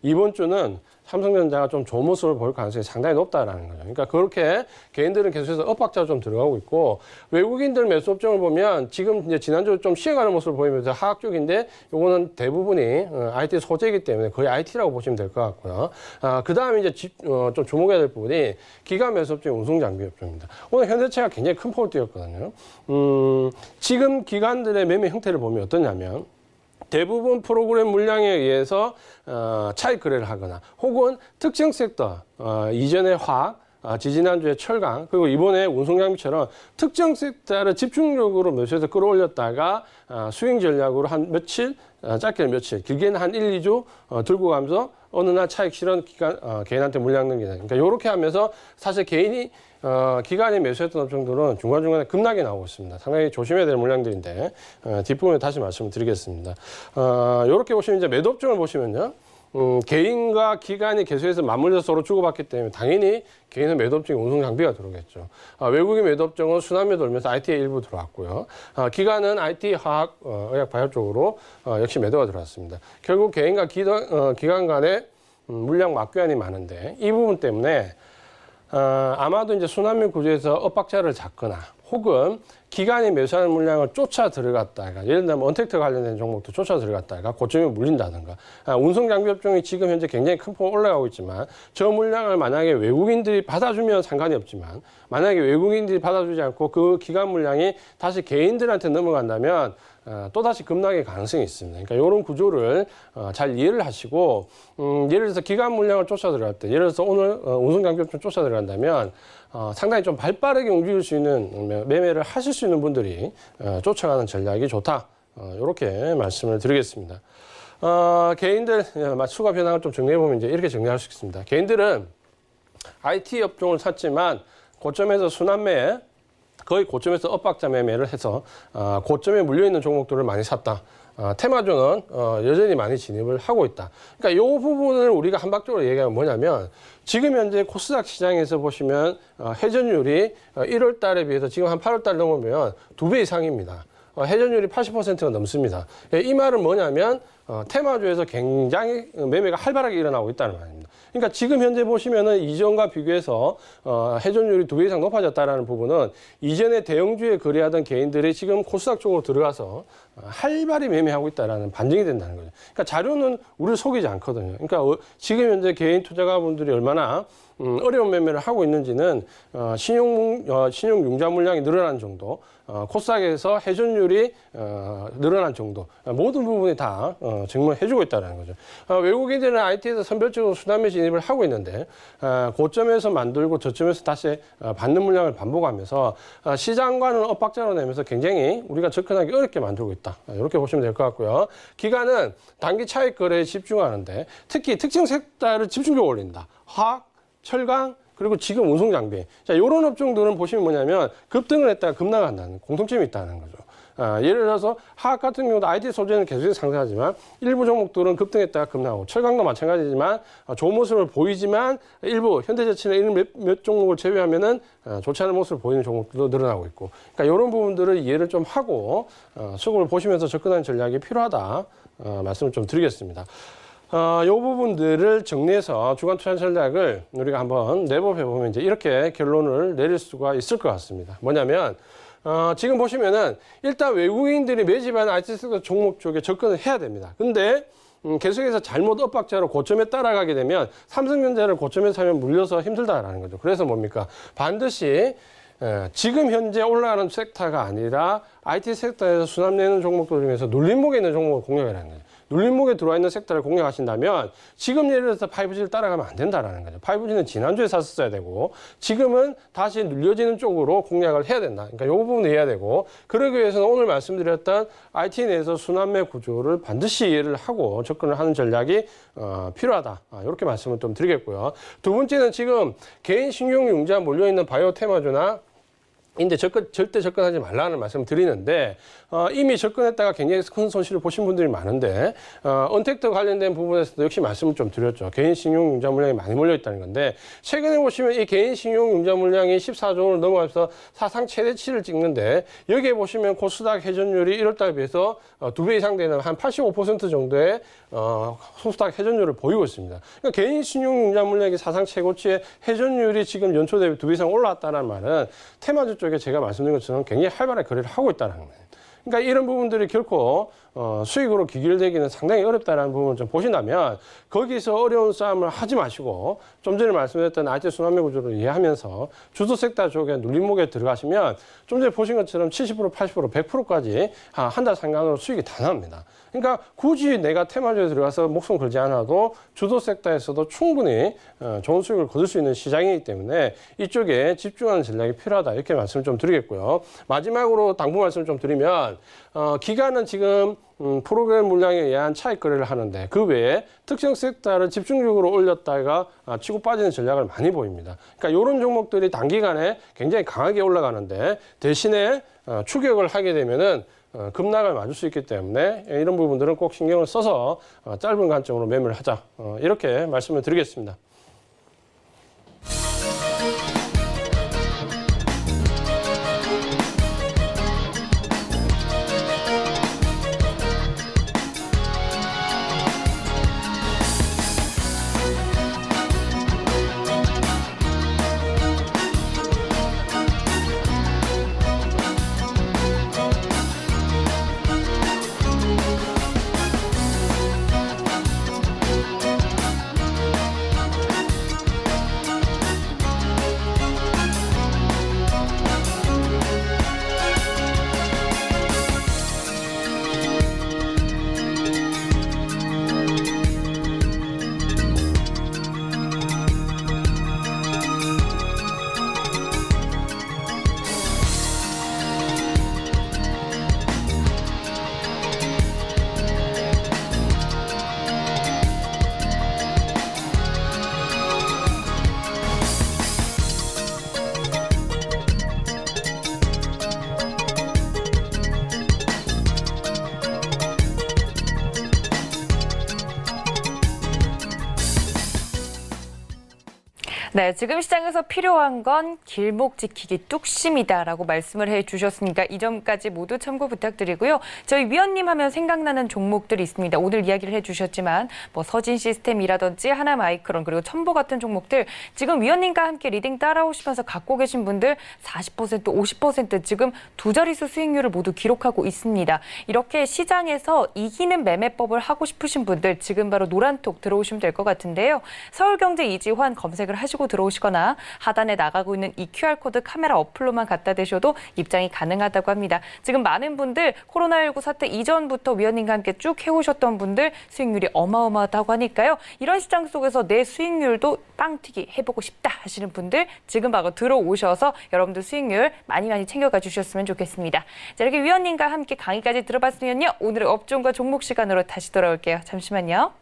이번 주는 삼성전자가 좀 좋은 모습을 볼 가능성이 상당히 높다라는 거죠. 그러니까 그렇게 개인들은 계속해서 엇박자로 좀 들어가고 있고 외국인들 매수 업종을 보면 지금 이제 지난주 좀 쉬어가는 모습을 보이면서 하락 쪽인데 요거는 대부분이 IT 소재이기 때문에 거의 IT라고 보시면 될 것 같고요. 그 다음에 이제 좀 주목해야 될 부분이 기관 매수 업종이 운송 장비 업종입니다. 오늘 현대차가 굉장히 큰 폭을 띄웠거든요. 지금 기관들의 매매 형태를 보면 어떠냐면 대부분 프로그램 물량에 의해서 차익 거래를 하거나 혹은 특정 섹터, 이전에 화학, 지지난주에 철강, 그리고 이번에 운송장비처럼 특정 섹터를 집중적으로 매수해서 끌어올렸다가 스윙 전략으로 한 며칠, 짧게는 며칠, 길게는 한 1, 2주 들고 가면서 어느 날 차익 실현 개인한테 물량 넘기는. 그러니까 이렇게 하면서 사실 기관이 매수했던 업종들은 중간중간에 급락이 나오고 있습니다. 상당히 조심해야 될 물량들인데 뒷부분에 다시 말씀을 드리겠습니다. 이렇게 보시면 이제 매도 업종을 보시면요. 개인과 기관이 계속해서 맞물려서 서로 주고받기 때문에 당연히 개인은 매도 업종에 운송 장비가 들어오겠죠. 외국인 매도 업종은 순환매 돌면서 IT에 일부 들어왔고요. 기관은 IT, 화학, 의약, 바이오 쪽으로 역시 매도가 들어왔습니다. 결국 개인과 기관 간의 물량 맞교환이 많은데 이 부분 때문에 아마도 이제 순환매 구조에서 엇박자를 잡거나 혹은 기관이 매수하는 물량을 쫓아 들어갔다가 예를 들면 언택트 관련된 종목도 쫓아 들어갔다가 고점에 물린다든가 운송 장비 업종이 지금 현재 굉장히 큰 폭으로 올라가고 있지만 저 물량을 만약에 외국인들이 받아주면 상관이 없지만 만약에 외국인들이 받아주지 않고 그 기관 물량이 다시 개인들한테 넘어간다면 또다시 급락의 가능성이 있습니다. 그러니까 이런 구조를 잘 이해를 하시고 예를 들어서 기관 물량을 쫓아 들어갈 때 예를 들어서 오늘 운송 장비 업종 쫓아 들어간다면 상당히 좀 발빠르게 움직일 수 있는 매매를 하실 수 있는 분들이 쫓아가는 전략이 좋다. 이렇게 말씀을 드리겠습니다. 개인들 수가 변화를 좀 정리해보면 이제 이렇게 정리할 수 있습니다. 개인들은 IT 업종을 샀지만 고점에서 순환매에 거의 고점에서 엇박자 매매를 해서 고점에 물려있는 종목들을 많이 샀다. 테마주는 여전히 많이 진입을 하고 있다. 그러니까 이 부분을 우리가 한박적으로 얘기하면 뭐냐면 지금 현재 코스닥 시장에서 보시면 회전율이 1월 달에 비해서 지금 한 8월 달 넘으면 2배 이상입니다. 회전율이 80%가 넘습니다. 이 말은 뭐냐면 테마주에서 굉장히 매매가 활발하게 일어나고 있다는 말입니다. 그러니까 지금 현재 보시면은 이전과 비교해서 회전율이 2배 이상 높아졌다는 부분은 이전에 대형주에 거래하던 개인들이 지금 코스닥 쪽으로 들어가서 활발히 매매하고 있다는 반증이 된다는 거죠. 그러니까 자료는 우리를 속이지 않거든요. 그러니까 지금 현재 개인 투자가분들이 얼마나 어려운 매매를 하고 있는지는 신용 융자 물량이 늘어난 정도, 코스닥에서 회전율이 늘어난 정도, 모든 부분이 다 증명해주고 있다는 거죠. 외국인들은 IT에서 선별적으로 순환매 진입을 하고 있는데 고점에서 만들고 저점에서 다시 받는 물량을 반복하면서 시장과는 엇박자로 내면서 굉장히 우리가 접근하기 어렵게 만들고 있다. 이렇게 보시면 될 것 같고요. 기간은 단기 차익 거래에 집중하는데 특히 특정 섹터를 집중적으로 올린다. 화학, 철강, 그리고 지금 운송 장비. 자, 이런 업종들은 보시면 뭐냐면 급등을 했다가 급락한다는 공통점이 있다는 거죠. 예를 들어서 화학 같은 경우도 IT 소재는 계속해서 상승하지만 일부 종목들은 급등했다가 급락하고 철강도 마찬가지지만 좋은 모습을 보이지만 일부 현대제치나 이런 몇 종목을 제외하면은 좋지 않은 모습을 보이는 종목들도 늘어나고 있고. 그러니까 이런 부분들을 이해를 좀 하고 수급을 보시면서 접근하는 전략이 필요하다. 말씀을 좀 드리겠습니다. 이 부분들을 정리해서 주간 투자 전략을 우리가 한번 내법해 보면 이제 이렇게 결론을 내릴 수가 있을 것 같습니다. 뭐냐면 지금 보시면은 일단 외국인들이 매집한 IT 섹터 종목 쪽에 접근을 해야 됩니다. 근데 계속해서 잘못 엇박자로 고점에 따라가게 되면 삼성전자를 고점에 사면 물려서 힘들다라는 거죠. 그래서 뭡니까? 반드시 지금 현재 올라가는 섹터가 아니라 IT 섹터에서 수납되는 종목들 중에서 눌림목에 있는 종목을 공략하라는 거죠. 눌림목에 들어와 있는 섹터를 공략하신다면 지금 예를 들어서 5G를 따라가면 안 된다라는 거죠. 5G는 지난주에 샀었어야 되고 지금은 다시 눌려지는 쪽으로 공략을 해야 된다. 그러니까 이 부분을 이해해야 되고 그러기 위해서는 오늘 말씀드렸던 IT 내에서 순환매 구조를 반드시 이해를 하고 접근을 하는 전략이 필요하다. 이렇게 말씀을 좀 드리겠고요. 두 번째는 지금 개인 신용융자 몰려있는 바이오 테마주나 인데 절대 접근하지 말라는 말씀을 드리는데 이미 접근했다가 굉장히 큰 손실을 보신 분들이 많은데 언택트 관련된 부분에서도 역시 말씀을 좀 드렸죠. 개인 신용 융자 물량이 많이 몰려 있다는 건데 최근에 보시면 이 개인 신용 융자 물량이 14조 원을 넘어가면서 사상 최대치를 찍는데 여기에 보시면 코스닥 회전율이 1월 달에 비해서 2배 이상 되는 한 85% 정도의 코스닥 회전율을 보이고 있습니다. 그러니까 개인 신용 융자 물량이 사상 최고치의 회전율이 지금 연초 대비 2배 이상 올라왔다는 말은 테마주 쪽에 제가 말씀드린 것처럼 굉장히 활발하게 거래를 하고 있다는 거예요. 그러니까 이런 부분들이 결코 수익으로 귀결되기는 상당히 어렵다는 부분을 좀 보신다면 거기서 어려운 싸움을 하지 마시고 좀 전에 말씀드렸던 IT 순환매 구조를 이해하면서 주도 섹터 쪽에 눌림목에 들어가시면 좀 전에 보신 것처럼 70%, 80%, 100%까지 한 달 상간으로 수익이 다 납니다. 그러니까 굳이 내가 테마주에 들어가서 목숨 걸지 않아도 주도 섹터에서도 충분히 좋은 수익을 거둘 수 있는 시장이기 때문에 이쪽에 집중하는 전략이 필요하다 이렇게 말씀을 좀 드리겠고요. 마지막으로 당부 말씀을 좀 드리면 기간은 지금 프로그램 물량에 의한 차익 거래를 하는데 그 외에 특정 섹터를 집중적으로 올렸다가 치고 빠지는 전략을 많이 보입니다. 그러니까 이런 종목들이 단기간에 굉장히 강하게 올라가는데 대신에 추격을 하게 되면은 급락을 맞을 수 있기 때문에 이런 부분들은 꼭 신경을 써서 짧은 관점으로 매매를 하자 이렇게 말씀을 드리겠습니다. 네, 지금 시장에서 필요한 건 길목 지키기 뚝심이다라고 말씀을 해주셨으니까 이 점까지 모두 참고 부탁드리고요. 저희 위원님 하면 생각나는 종목들이 있습니다. 오늘 이야기를 해주셨지만 뭐 서진 시스템이라든지 하나마이크론 그리고 첨보 같은 종목들 지금 위원님과 함께 리딩 따라오시면서 갖고 계신 분들 40%, 50% 지금 두 자릿수 수익률을 모두 기록하고 있습니다. 이렇게 시장에서 이기는 매매법을 하고 싶으신 분들 지금 바로 노란톡 들어오시면 될 것 같은데요. 서울경제 이지환 검색을 하시고 들어오시거나 하단에 나가고 있는 이 QR코드 카메라 어플로만 갖다 대셔도 입장이 가능하다고 합니다. 지금 많은 분들 코로나19 사태 이전부터 위원님과 함께 쭉 해오셨던 분들 수익률이 어마어마하다고 하니까요. 이런 시장 속에서 내 수익률도 빵튀기 해보고 싶다 하시는 분들 지금 바로 들어오셔서 여러분들 수익률 많이 챙겨가 주셨으면 좋겠습니다. 자, 이렇게 위원님과 함께 강의까지 들어봤으면요. 오늘의 업종과 종목 시간으로 다시 돌아올게요. 잠시만요.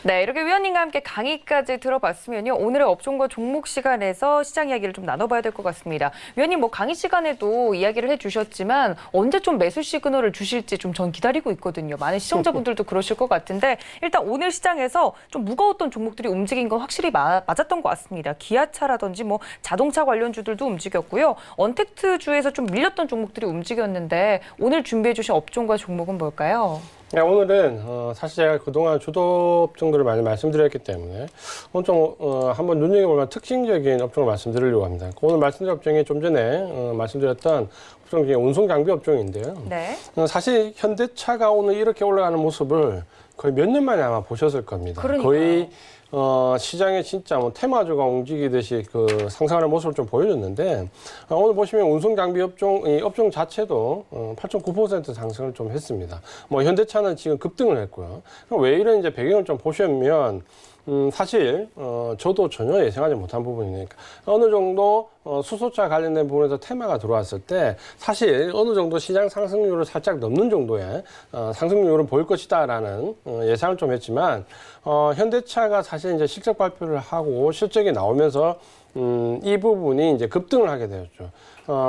네, 이렇게 위원님과 함께 강의까지 들어봤으면요. 오늘의 업종과 종목 시간에서 시장 이야기를 좀 나눠봐야 될 것 같습니다. 위원님 뭐 강의 시간에도 이야기를 해주셨지만 언제 좀 매수 시그널을 주실지 좀 전 기다리고 있거든요. 많은 시청자분들도 그러실 것 같은데 일단 오늘 시장에서 좀 무거웠던 종목들이 움직인 건 확실히 맞았던 것 같습니다. 기아차라든지 뭐 자동차 관련주들도 움직였고요. 언택트주에서 좀 밀렸던 종목들이 움직였는데 오늘 준비해 주신 업종과 종목은 뭘까요? 네, 오늘은 사실 제가 그동안 주도 업종들을 많이 말씀드렸기 때문에 오늘 좀 한번 눈여겨볼 만한 특징적인 업종을 말씀드리려고 합니다. 오늘 말씀드린 업종이 좀 전에 말씀드렸던 업종 중에 운송장비 업종인데요. 네. 사실 현대차가 오늘 이렇게 올라가는 모습을 거의 몇 년 만에 아마 보셨을 겁니다. 그러니까요. 거의 시장에 진짜 뭐 테마주가 움직이듯이 그 상승하는 모습을 좀 보여줬는데 오늘 보시면 운송 장비 업종 이 업종 자체도 8.9% 상승을 좀 했습니다. 뭐 현대차는 지금 급등을 했고요. 왜 이런 이제 배경을 좀 보시면 사실 저도 전혀 예상하지 못한 부분이니까 어느 정도 수소차 관련된 부분에서 테마가 들어왔을 때 사실 어느 정도 시장 상승률을 살짝 넘는 정도의 상승률을 보일 것이다라는 예상을 좀 했지만 현대차가 사실 이제 실적 발표를 하고 실적이 나오면서 이 부분이 이제 급등을 하게 되었죠.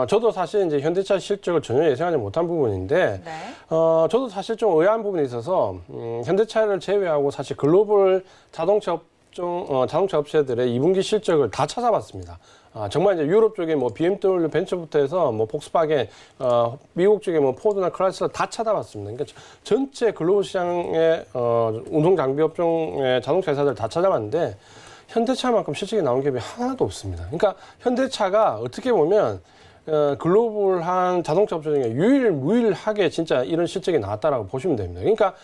저도 사실 이제 현대차 실적을 전혀 예상하지 못한 부분인데, 네. 저도 사실 좀 의아한 부분이 있어서, 현대차를 제외하고 사실 글로벌 자동차 업체들의 2분기 실적을 다 찾아봤습니다. 정말 이제 유럽 쪽에 뭐 BMW 벤처부터 해서 뭐 폭스바겐, 미국 쪽에 뭐 포드나 크라이슬러 다 찾아봤습니다. 그러니까 전체 글로벌 시장의 운송 장비 업종의 자동차 회사들 다 찾아봤는데, 현대차만큼 실적이 나온 기업이 하나도 없습니다. 그러니까 현대차가 어떻게 보면 글로벌한 자동차 업체 중에 유일무이하게 진짜 이런 실적이 나왔다라고 보시면 됩니다. 그러니까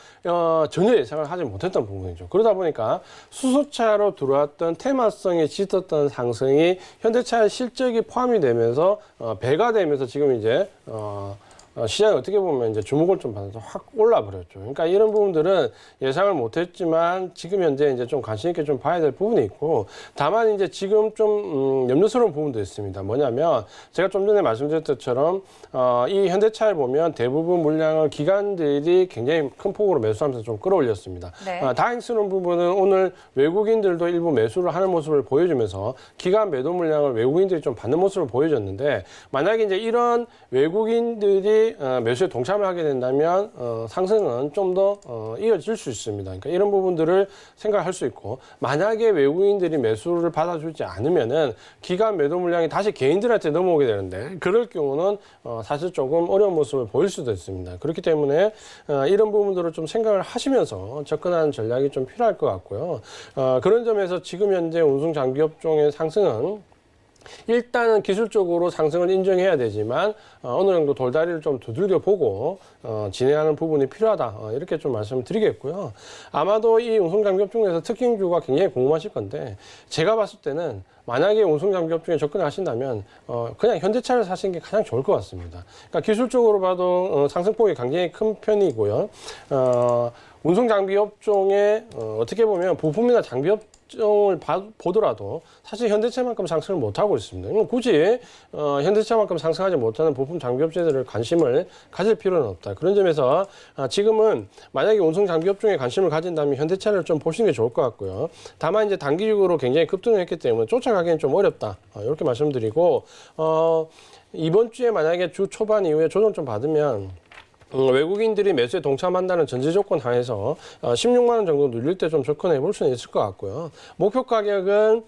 전혀 예상을 하지 못했던 부분이죠. 그러다 보니까 수소차로 들어왔던 테마성이 짙었던 상승이 현대차의 실적이 포함이 되면서 배가 되면서 지금 이제 시장이 어떻게 보면 이제 주목을 좀 받아서 확 올라버렸죠. 그러니까 이런 부분들은 예상을 못했지만 지금 현재 이제 좀 관심 있게 좀 봐야 될 부분이 있고 다만 이제 지금 좀 염려스러운 부분도 있습니다. 뭐냐면 제가 좀 전에 말씀드렸던 것처럼 이 현대차를 보면 대부분 물량을 기관들이 굉장히 큰 폭으로 매수하면서 좀 끌어올렸습니다. 네. 다행스러운 부분은 오늘 외국인들도 일부 매수를 하는 모습을 보여주면서 기관 매도 물량을 외국인들이 좀 받는 모습을 보여줬는데 만약에 이제 이런 외국인들이 매수에 동참을 하게 된다면 상승은 좀 더 이어질 수 있습니다. 그러니까 이런 부분들을 생각할 수 있고 만약에 외국인들이 매수를 받아주지 않으면은 기관 매도 물량이 다시 개인들한테 넘어오게 되는데 그럴 경우는 사실 조금 어려운 모습을 보일 수도 있습니다. 그렇기 때문에 이런 부분들을 좀 생각을 하시면서 접근하는 전략이 좀 필요할 것 같고요. 그런 점에서 지금 현재 운송 장비 업종의 상승은 일단은 기술적으로 상승을 인정해야 되지만 어느 정도 돌다리를 좀 두들겨 보고 진행하는 부분이 필요하다 이렇게 좀 말씀드리겠고요. 아마도 이 운송장비 업종에서 특징주가 굉장히 궁금하실 건데 제가 봤을 때는 만약에 운송장비 업종에 접근하신다면 그냥 현대차를 사시는 게 가장 좋을 것 같습니다. 그러니까 기술적으로 봐도 상승폭이 굉장히 큰 편이고요. 운송장비 업종에 어떻게 보면 부품이나 장비 일정을 보더라도 사실 현대차만큼 상승을 못하고 있습니다. 굳이 현대차만큼 상승하지 못하는 부품 장비업체들을 관심을 가질 필요는 없다. 그런 점에서 지금은 만약에 운송 장비업종에 관심을 가진다면 현대차를 좀 보시는 게 좋을 것 같고요. 다만 이제 단기적으로 굉장히 급등을 했기 때문에 쫓아가기는 좀 어렵다. 이렇게 말씀드리고 이번 주에 만약에 주 초반 이후에 조정 좀 받으면 외국인들이 매수에 동참한다는 전제 조건 하에서 16만 원 정도 눌릴 때 좀 접근해 볼 수는 있을 것 같고요. 목표 가격은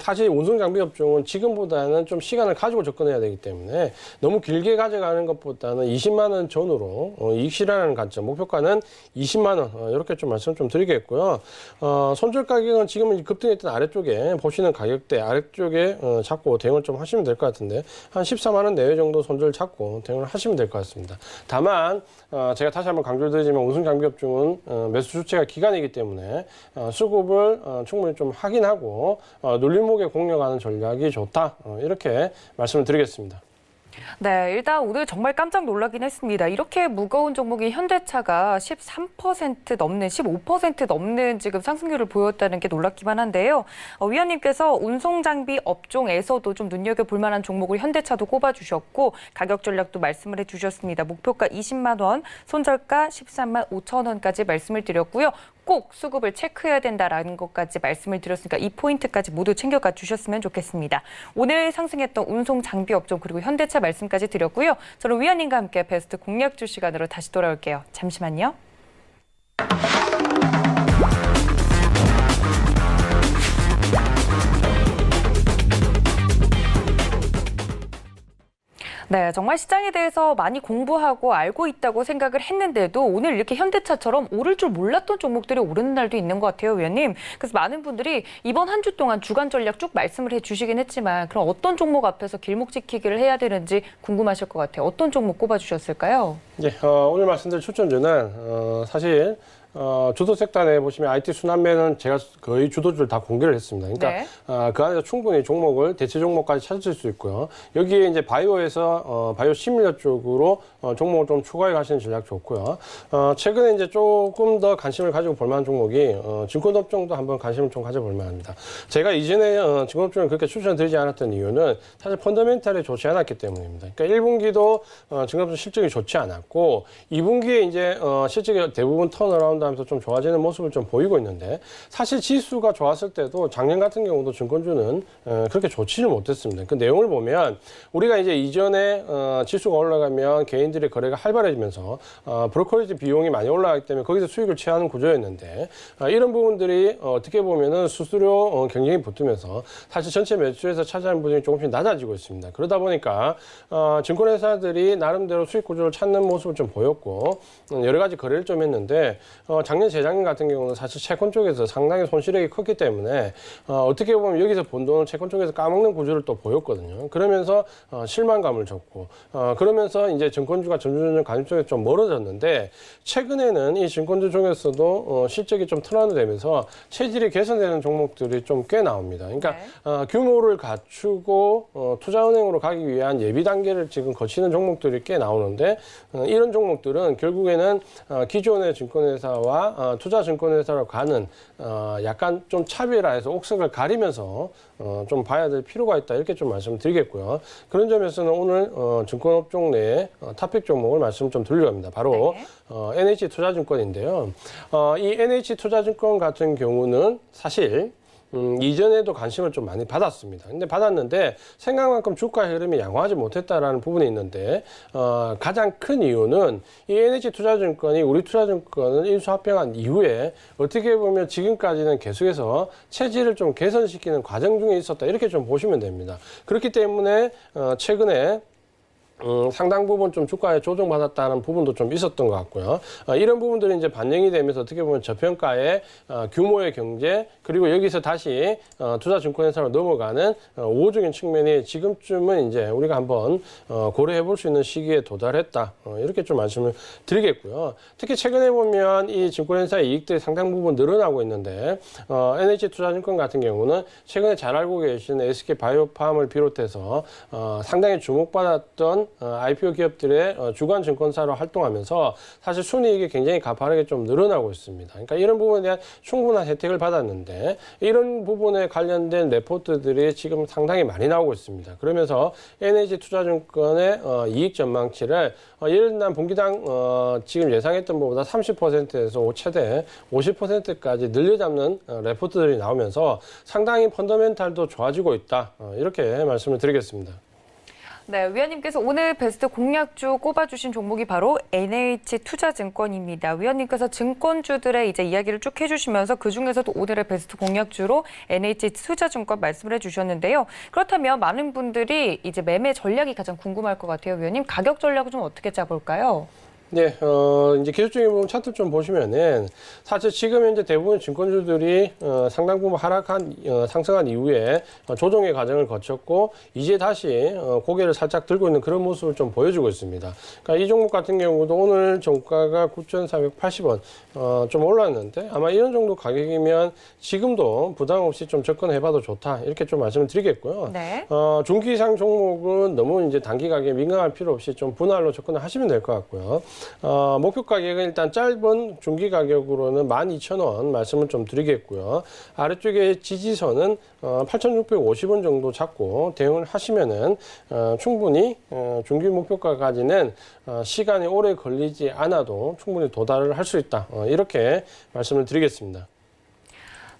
사실 운송 장비 업종은 지금보다는 좀 시간을 가지고 접근해야 되기 때문에 너무 길게 가져가는 것보다는 20만 원 전후로 이익 실현하는 관점, 목표가는 20만 원 이렇게 좀 말씀 좀 드리겠고요. 손절 가격은 지금은 급등했던 아래쪽에 보시는 가격대 아래쪽에 잡고 대응을 좀 하시면 될 것 같은데 한 14만 원 내외 정도 손절 잡고 대응을 하시면 될 것 같습니다. 다만 제가 다시 한번 강조드리지만 운송 장비 업종은 매수 주체가 기간이기 때문에 수급을 충분히 좀 확인하고 눌림목에 공략하는 전략이 좋다. 이렇게 말씀을 드리겠습니다. 네, 일단 오늘 정말 깜짝 놀라긴 했습니다. 이렇게 무거운 종목이 현대차가 13% 넘는, 15% 넘는 지금 상승률을 보였다는 게 놀랍기만 한데요. 위원님께서 운송장비 업종에서도 좀 눈여겨볼 만한 종목을 현대차도 꼽아주셨고 가격 전략도 말씀을 해주셨습니다. 목표가 20만 원, 손절가 13만 5천 원까지 말씀을 드렸고요. 꼭 수급을 체크해야 된다라는 것까지 말씀을 드렸으니까 이 포인트까지 모두 챙겨가 주셨으면 좋겠습니다. 오늘 상승했던 운송 장비 업종 그리고 현대차 말씀까지 드렸고요. 저는 위원님과 함께 베스트 공략주 시간으로 다시 돌아올게요. 잠시만요. 네, 정말 시장에 대해서 많이 공부하고 알고 있다고 생각을 했는데도 오늘 이렇게 현대차처럼 오를 줄 몰랐던 종목들이 오르는 날도 있는 것 같아요, 위원님. 그래서 많은 분들이 이번 한 주 동안 주간 전략 쭉 말씀을 해주시긴 했지만 그럼 어떤 종목 앞에서 길목 지키기를 해야 되는지 궁금하실 것 같아요. 어떤 종목 꼽아주셨을까요? 네, 오늘 말씀드릴 추천주는 사실 주도 섹터에 보시면 IT 순환매는 제가 거의 주도주를 다 공개를 했습니다. 그러니까 네. 그 안에서 충분히 종목을 대체 종목까지 찾으실 수 있고요. 여기에 이제 바이오에서 바이오 시밀러 쪽으로 종목을 좀 추가해 가시는 전략 좋고요. 최근에 이제 조금 더 관심을 가지고 볼 만한 종목이 증권업종도 한번 관심을 좀 가져볼 만합니다. 제가 이전에 증권업종을 그렇게 추천드리지 않았던 이유는 사실 펀더멘탈이 좋지 않았기 때문입니다. 그러니까 1분기도 증권업종 실적이 좋지 않았고 2분기에 이제 실적이 대부분 턴어라운드 하면서 좀 좋아지는 모습을 좀 보이고 있는데 사실 지수가 좋았을 때도 작년 같은 경우도 증권주는 그렇게 좋지를 못했습니다. 그 내용을 보면 우리가 이제 이전에 지수가 올라가면 개인들의 거래가 활발해지면서 브로커리지 비용이 많이 올라가기 때문에 거기서 수익을 취하는 구조였는데 이런 부분들이 어떻게 보면은 수수료 경쟁이 붙으면서 사실 전체 매출에서 차지하는 부분이 조금씩 낮아지고 있습니다. 그러다 보니까 증권회사들이 나름대로 수익 구조를 찾는 모습을 좀 보였고 여러 가지 거래를 좀 했는데 작년, 재작년 같은 경우는 사실 채권 쪽에서 상당히 손실액이 컸기 때문에 어떻게 보면 여기서 번 돈을 채권 쪽에서 까먹는 구조를 또 보였거든요. 그러면서 실망감을 줬고 그러면서 이제 증권주가 점점 가격 쪽에 좀 멀어졌는데 최근에는 이 증권주 중에서도 실적이 좀 턴어라운드 되면서 체질이 개선되는 종목들이 좀 꽤 나옵니다. 그러니까 네. 규모를 갖추고 투자은행으로 가기 위한 예비 단계를 지금 거치는 종목들이 꽤 나오는데 이런 종목들은 결국에는 기존의 증권회사와 투자증권회사로 가는 약간 좀 차별화해서 옥석을 가리면서 좀 봐야 될 필요가 있다 이렇게 좀 말씀드리겠고요. 그런 점에서는 오늘 증권업종 내에 탑픽 종목을 말씀 좀 드리려 합니다. 바로 네. NH투자증권인데요. 이 NH투자증권 같은 경우는 사실 이전에도 관심을 좀 많이 받았습니다. 근데 받았는데 생각만큼 주가 흐름이 양호하지 못했다라는 부분이 있는데 가장 큰 이유는 이 NH투자증권이 우리 투자증권을 인수합병한 이후에 어떻게 보면 지금까지는 계속해서 체질을 좀 개선시키는 과정 중에 있었다 이렇게 좀 보시면 됩니다. 그렇기 때문에 최근에 상당 부분 좀 주가에 조정받았다는 부분도 좀 있었던 것 같고요. 이런 부분들이 이제 반영이 되면서 어떻게 보면 저평가의 규모의 경제 그리고 여기서 다시 투자증권회사로 넘어가는 우호적인 측면이 지금쯤은 이제 우리가 한번 고려해 볼 수 있는 시기에 도달했다. 이렇게 좀 말씀을 드리겠고요. 특히 최근에 보면 이 증권회사의 이익들이 상당 부분 늘어나고 있는데 NH투자증권 같은 경우는 최근에 잘 알고 계신 SK바이오팜을 비롯해서 상당히 주목받았던 이런 IPO 기업들의 주관 증권사로 활동하면서 사실 순이익이 굉장히 가파르게 좀 늘어나고 있습니다. 그러니까 이런 부분에 대한 충분한 혜택을 받았는데 이런 부분에 관련된 레포트들이 지금 상당히 많이 나오고 있습니다. 그러면서 NH투자증권의 이익 전망치를 예를 들면 분기당 지금 예상했던 것보다 30%에서 최대 50%까지 늘려잡는 레포트들이 나오면서 상당히 펀더멘탈도 좋아지고 있다. 이렇게 말씀을 드리겠습니다. 네, 위원님께서 오늘 베스트 공략주 꼽아주신 종목이 바로 NH투자증권입니다. 위원님께서 증권주들의 이제 이야기를 쭉 해주시면서 그 중에서도 오늘의 베스트 공략주로 NH투자증권 말씀을 해주셨는데요. 그렇다면 많은 분들이 이제 매매 전략이 가장 궁금할 것 같아요, 위원님. 가격 전략을 좀 어떻게 짜볼까요? 네, 이제 기술적인 부분 차트 좀 보시면은 사실 지금 현재 대부분 증권주들이 상당 부분 상승한 이후에 조정의 과정을 거쳤고 이제 다시 고개를 살짝 들고 있는 그런 모습을 좀 보여주고 있습니다. 그러니까 이 종목 같은 경우도 오늘 종가가 9,480원 좀 올랐는데 아마 이런 정도 가격이면 지금도 부담 없이 좀 접근해봐도 좋다 이렇게 좀 말씀을 드리겠고요. 네. 중기 이상 종목은 너무 이제 단기 가격에 민감할 필요 없이 좀 분할로 접근을 하시면 될 것 같고요. 목표 가격은 일단 짧은 중기 가격으로는 12,000원 말씀을 좀 드리겠고요. 아래쪽에 지지선은 8,650원 정도 잡고 대응을 하시면은 충분히 중기 목표가까지는 시간이 오래 걸리지 않아도 충분히 도달을 할 수 있다. 이렇게 말씀을 드리겠습니다.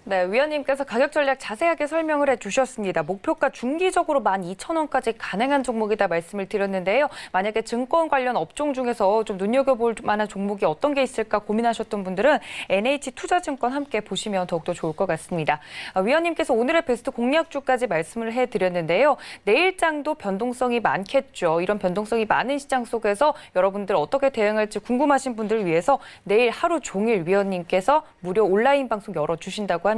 네, 위원님께서 가격 전략 자세하게 설명을 해주셨습니다. 목표가 중기적으로 12,000원까지 가능한 종목이다 말씀을 드렸는데요. 만약에 증권 관련 업종 중에서 좀 눈여겨볼 만한 종목이 어떤 게 있을까 고민하셨던 분들은 NH투자증권 함께 보시면 더욱더 좋을 것 같습니다. 위원님께서 오늘의 베스트 공략주까지 말씀을 해드렸는데요. 내일장도 변동성이 많겠죠. 이런 변동성이 많은 시장 속에서 여러분들 어떻게 대응할지 궁금하신 분들을 위해서 내일 하루 종일 위원님께서 무료 온라인 방송 열어주신다고 합니다.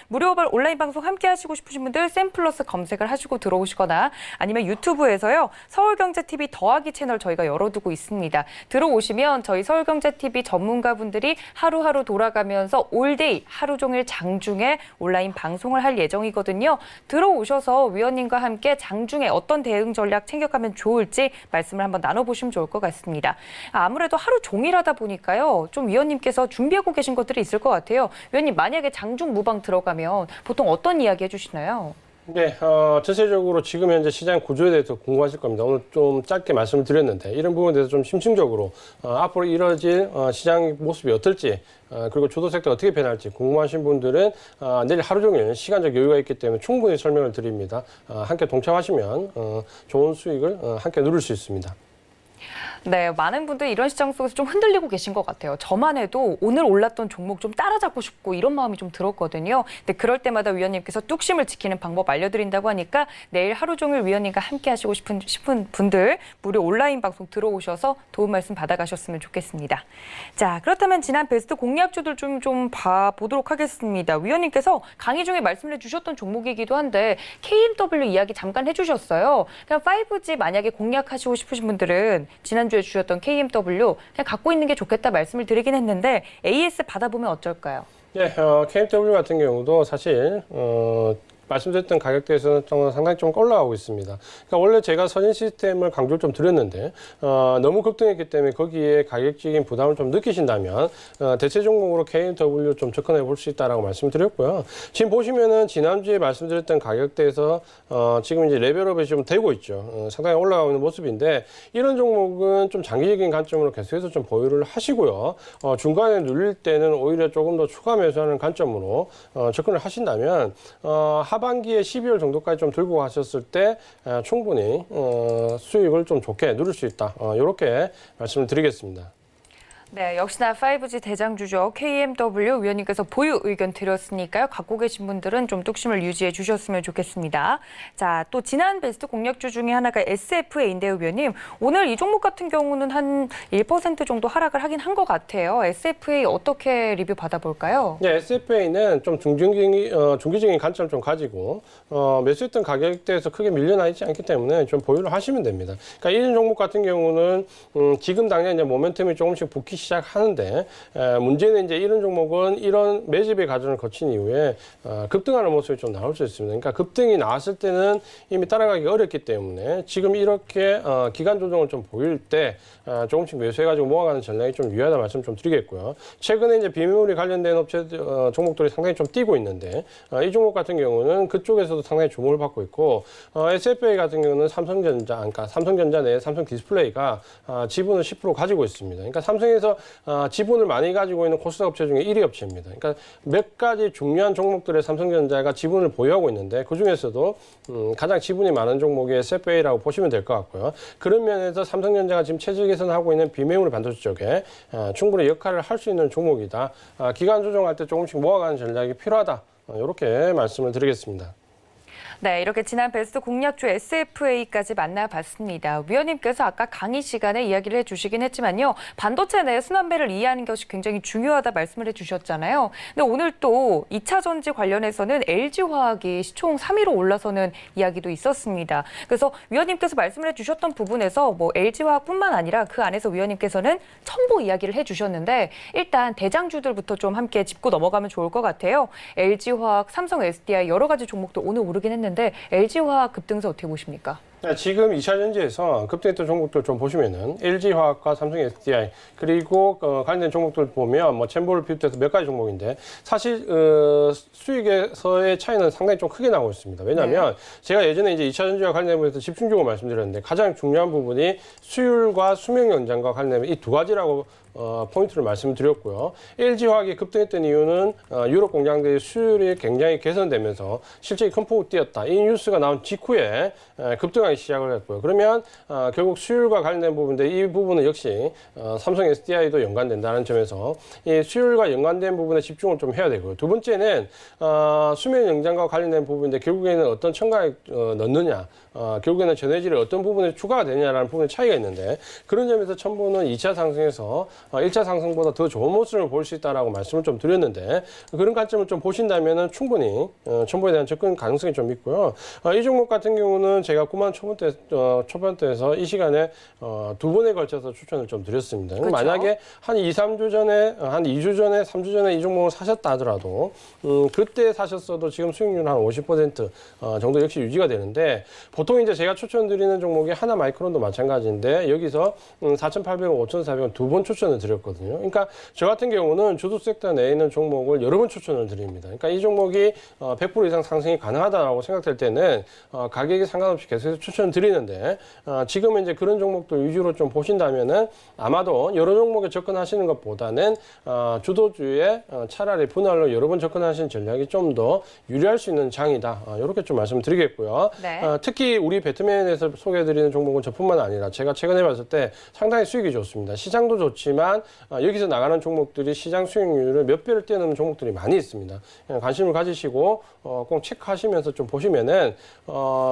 무료 온라인 방송 함께 하시고 싶으신 분들 샘플러스 검색을 하시고 들어오시거나 아니면 유튜브에서요. 서울경제TV 더하기 채널 저희가 열어두고 있습니다. 들어오시면 저희 서울경제TV 전문가분들이 하루하루 돌아가면서 올데이 하루 종일 장중에 온라인 방송을 할 예정이거든요. 들어오셔서 위원님과 함께 장중에 어떤 대응 전략 챙겨가면 좋을지 말씀을 한번 나눠보시면 좋을 것 같습니다. 아무래도 하루 종일 하다 보니까요. 좀 위원님께서 준비하고 계신 것들이 있을 것 같아요. 위원님 만약에 장중 무방 들어가면 보통 어떤 이야기 해주시나요? 네, 전체적으로 지금 현재 시장 구조에 대해서 궁금하실 겁니다. 오늘 좀 짧게 말씀을 드렸는데 이런 부분에 대해서 좀 심층적으로 앞으로 이뤄질 시장 모습이 어떨지 그리고 주도 섹터가 어떻게 변할지 궁금하신 분들은 내일 하루 종일 시간적 여유가 있기 때문에 충분히 설명을 드립니다. 함께 동참하시면 좋은 수익을 함께 누릴 수 있습니다. 네, 많은 분들이 이런 시장 속에서 좀 흔들리고 계신 것 같아요. 저만 해도 오늘 올랐던 종목 좀 따라잡고 싶고 이런 마음이 좀 들었거든요. 근데 그럴 때마다 위원님께서 뚝심을 지키는 방법 알려드린다고 하니까 내일 하루 종일 위원님과 함께 하시고 싶은 분들 무료 온라인 방송 들어오셔서 도움 말씀 받아가셨으면 좋겠습니다. 자, 그렇다면 지난 베스트 공략주들 좀 봐보도록 하겠습니다. 위원님께서 강의 중에 말씀을 해주셨던 종목이기도 한데 KMW 이야기 잠깐 해주셨어요. 그냥 5G 만약에 공략하시고 싶으신 분들은 지난주에 주셨던 KMW 그냥 갖고 있는 게 좋겠다 말씀을 드리긴 했는데 AS 받아보면 어쩔까요? 네, KMW 같은 경우도 사실 말씀드렸던 가격대에서는 상당히 좀 올라가고 있습니다. 그러니까 원래 제가 선인 시스템을 강조를 좀 드렸는데 너무 급등했기 때문에 거기에 가격적인 부담을 좀 느끼신다면 대체 종목으로 KMW 좀 접근해 볼 수 있다라고 말씀드렸고요. 지금 보시면은 지난주에 말씀드렸던 가격대에서 지금 이제 레벨업이 좀 되고 있죠. 상당히 올라가고 있는 모습인데 이런 종목은 좀 장기적인 관점으로 계속해서 좀 보유를 하시고요. 중간에 눌릴 때는 오히려 조금 더 추가 매수하는 관점으로 접근을 하신다면 하반기에 12월 정도까지 좀 들고 가셨을 때 충분히 수익을 좀 좋게 누릴 수 있다. 이렇게 말씀을 드리겠습니다. 네, 역시나 5G 대장주죠. KMW 위원님께서 보유 의견 드렸으니까요. 갖고 계신 분들은 좀 뚝심을 유지해 주셨으면 좋겠습니다. 자, 또 지난 베스트 공략주 중에 하나가 SFA인데요, 위원님. 오늘 이 종목 같은 경우는 한 1% 정도 하락을 하긴 한 것 같아요. SFA 어떻게 리뷰 받아볼까요? 네, SFA는 좀 중기적인 관점을 좀 가지고 매수했던 가격대에서 크게 밀려나 있지 않기 때문에 좀 보유를 하시면 됩니다. 그러니까 이런 종목 같은 경우는 지금 당장 이제 모멘텀이 조금씩 붙기 오르기 시작하는데 문제는 이제 이런 종목은 이런 매집의 과정을 거친 이후에 급등하는 모습이 좀 나올 수 있습니다. 그러니까 급등이 나왔을 때는 이미 따라가기 어렵기 때문에 지금 이렇게 기간 조정을 좀 보일 때 조금씩 매수해가지고 모아가는 전략이 좀 유효하다 말씀 좀 드리겠고요. 최근에 이제 비메모리 관련된 업체 종목들이 상당히 좀 뛰고 있는데 이 종목 같은 경우는 그쪽에서도 상당히 주목을 받고 있고 SFA 같은 경우는 삼성전자, 그러니까 삼성전자 내에 삼성 디스플레이가 지분을 10% 가지고 있습니다. 그러니까 삼성에서 지분을 많이 가지고 있는 코스닥 업체 중에 1위 업체입니다. 그러니까 몇 가지 중요한 종목들에 삼성전자가 지분을 보유하고 있는데 그 중에서도 가장 지분이 많은 종목이 SFA라고 보시면 될 것 같고요. 그런 면에서 삼성전자가 지금 최저 개선하고 있는 비메모리 반도체 쪽에 충분히 역할을 할 수 있는 종목이다. 기간 조정할 때 조금씩 모아가는 전략이 필요하다. 이렇게 말씀을 드리겠습니다. 네, 이렇게 지난 베스트 공략주 SFA까지 만나봤습니다. 위원님께서 아까 강의 시간에 이야기를 해주시긴 했지만요. 반도체 내 순환배를 이해하는 것이 굉장히 중요하다 말씀을 해주셨잖아요. 근데 오늘 또 2차 전지 관련해서는 LG화학이 시총 3위로 올라서는 이야기도 있었습니다. 그래서 위원님께서 말씀을 해주셨던 부분에서 뭐 LG화학뿐만 아니라 그 안에서 위원님께서는 첨보 이야기를 해주셨는데 일단 대장주들부터 좀 함께 짚고 넘어가면 좋을 것 같아요. LG화학, 삼성 SDI 여러 가지 종목도 오늘 오르긴 했는데 LG화학 급등세 어떻게 보십니까? 지금 2차 전지에서 급등했던 종목들 좀 보시면은 LG화학과 삼성 SDI 그리고 관련된 종목들 보면 뭐 챔보를 비롯해서 몇 가지 종목인데 사실 수익에서의 차이는 상당히 좀 크게 나오고 있습니다. 왜냐하면 제가 예전에 이제 2차 전지와 관련된 부분에서 집중적으로 말씀드렸는데 가장 중요한 부분이 수율과 수명 연장과 관련된 이 두 가지라고 포인트를 말씀드렸고요. LG화학이 급등했던 이유는 유럽 공장들의 수율이 굉장히 개선되면서 실제 큰 폭으로 뛰었다. 이 뉴스가 나온 직후에 급등하기 시작을 했고요. 그러면 결국 수율과 관련된 부분인데 이 부분은 역시 삼성 SDI도 연관된다는 점에서 이 수율과 연관된 부분에 집중을 좀 해야 되고요. 두 번째는 수면 연장과 관련된 부분인데 결국에는 어떤 첨가를 넣느냐, 결국에는 전해질의 어떤 부분에 추가가 되냐라는 부분에 차이가 있는데 그런 점에서 첨보는 2차 상승에서 1차 상승보다 더 좋은 모습을 볼 수 있다라고 말씀을 좀 드렸는데 그런 관점을 좀 보신다면은 충분히 첨보에 대한 접근 가능성이 좀 있고요. 이 종목 같은 경우는 제가 9만 초반대에서 이 시간에 두 번에 걸쳐서 추천을 좀 드렸습니다. 그렇죠. 만약에 한 2주 전에 3주 전에 이 종목을 사셨다 하더라도 그때 사셨어도 지금 수익률 한 50% 정도 역시 유지가 되는데 보통 이제 제가 추천드리는 종목이 하나 마이크론도 마찬가지인데 여기서 4,800원, 5,400원 두 번 추천을 드렸거든요. 그러니까 저 같은 경우는 주도 섹터 내에 있는 종목을 여러 번 추천을 드립니다. 그러니까 이 종목이 100% 이상 상승이 가능하다고 생각될 때는 가격에 상관없이 계속해서 추천을 드리는데 지금은 이제 그런 종목들 위주로 좀 보신다면은 아마도 여러 종목에 접근하시는 것보다는 주도주에 차라리 분할로 여러 번 접근하시는 전략이 좀 더 유리할 수 있는 장이다. 이렇게 좀 말씀드리겠고요. 네. 특히 우리 배트맨에서 소개해드리는 종목은 저뿐만 아니라 제가 최근에 봤을 때 상당히 수익이 좋습니다. 시장도 좋지만 여기서 나가는 종목들이 시장 수익률을 몇 배를 뛰어넘는 종목들이 많이 있습니다. 관심을 가지시고 꼭 체크하시면서 좀 보시면은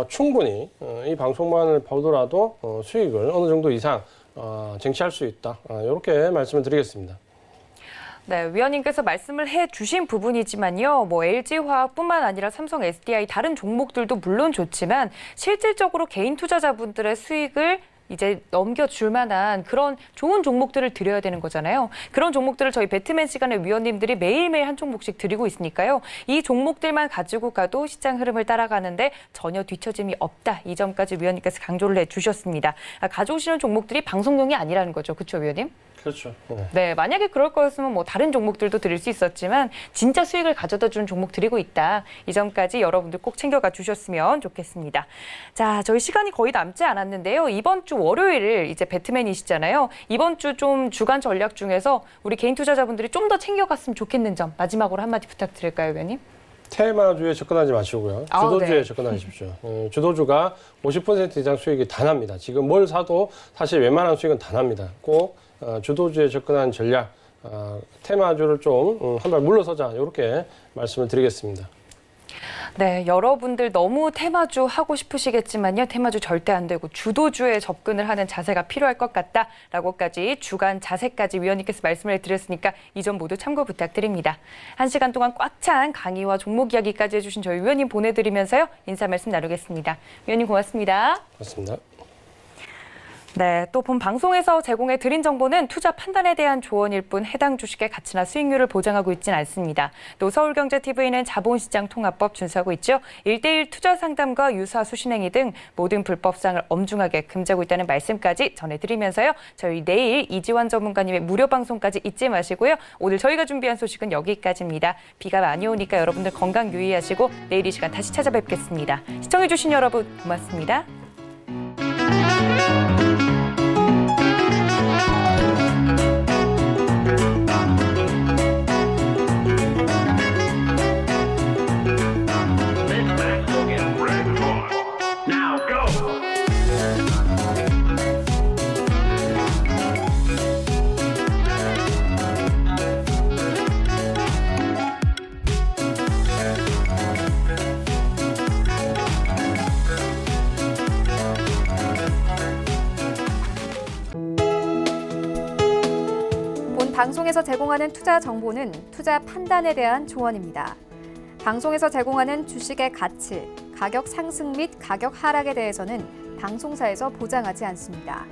충분히 이 방송만을 보더라도 수익을 어느 정도 이상 쟁취할 수 있다. 이렇게 말씀을 드리겠습니다. 네, 위원님께서 말씀을 해주신 부분이지만요. 뭐 LG화학뿐만 아니라 삼성 SDI 다른 종목들도 물론 좋지만 실질적으로 개인 투자자분들의 수익을 이제 넘겨줄 만한 그런 좋은 종목들을 드려야 되는 거잖아요. 그런 종목들을 저희 배트맨 시간에 위원님들이 매일매일 한 종목씩 드리고 있으니까요. 이 종목들만 가지고 가도 시장 흐름을 따라가는데 전혀 뒤처짐이 없다. 이 점까지 위원님께서 강조를 해주셨습니다. 가져오시는 종목들이 방송용이 아니라는 거죠. 그렇죠, 위원님? 그렇죠. 네, 만약에 그럴 거였으면 뭐 다른 종목들도 드릴 수 있었지만 진짜 수익을 가져다 주는 종목 드리고 있다. 이 점까지 여러분들 꼭 챙겨가 주셨으면 좋겠습니다. 자, 저희 시간이 거의 남지 않았는데요. 이번 주 월요일을 이제 배트맨이시잖아요. 이번 주 좀 주간 전략 중에서 우리 개인 투자자분들이 좀 더 챙겨갔으면 좋겠는 점 마지막으로 한마디 부탁드릴까요, 위원님? 테마주에 접근하지 마시고요. 주도주에 네. 접근하십시오. 주도주가 50% 이상 수익이 다 납니다. 지금 뭘 사도 사실 웬만한 수익은 다 납니다. 꼭 주도주에 접근하는 전략, 테마주를 좀 한 발 물러서자 이렇게 말씀을 드리겠습니다. 네, 여러분들 너무 테마주 하고 싶으시겠지만요. 테마주 절대 안 되고 주도주에 접근을 하는 자세가 필요할 것 같다라고까지 주간 자세까지 위원님께서 말씀을 드렸으니까 이 점 모두 참고 부탁드립니다. 1시간 동안 꽉 찬 강의와 종목 이야기까지 해주신 저희 위원님 보내드리면서요. 인사 말씀 나누겠습니다. 위원님 고맙습니다. 맞습니다. 네, 또 본 방송에서 제공해 드린 정보는 투자 판단에 대한 조언일 뿐 해당 주식의 가치나 수익률을 보장하고 있지는 않습니다. 또 서울경제TV는 자본시장 통합법 준수하고 있죠. 1:1 투자 상담과 유사 수신행위 등 모든 불법상을 엄중하게 금지하고 있다는 말씀까지 전해드리면서요. 저희 내일 이지환 전문가님의 무료 방송까지 잊지 마시고요. 오늘 저희가 준비한 소식은 여기까지입니다. 비가 많이 오니까 여러분들 건강 유의하시고 내일 이 시간 다시 찾아뵙겠습니다. 시청해주신 여러분 고맙습니다. 본 방송에서 제공하는 투자 정보는 투자 판단에 대한 조언입니다. 방송에서 제공하는 주식의 가치, 가격 상승 및 가격 하락에 대해서는 방송사에서 보장하지 않습니다.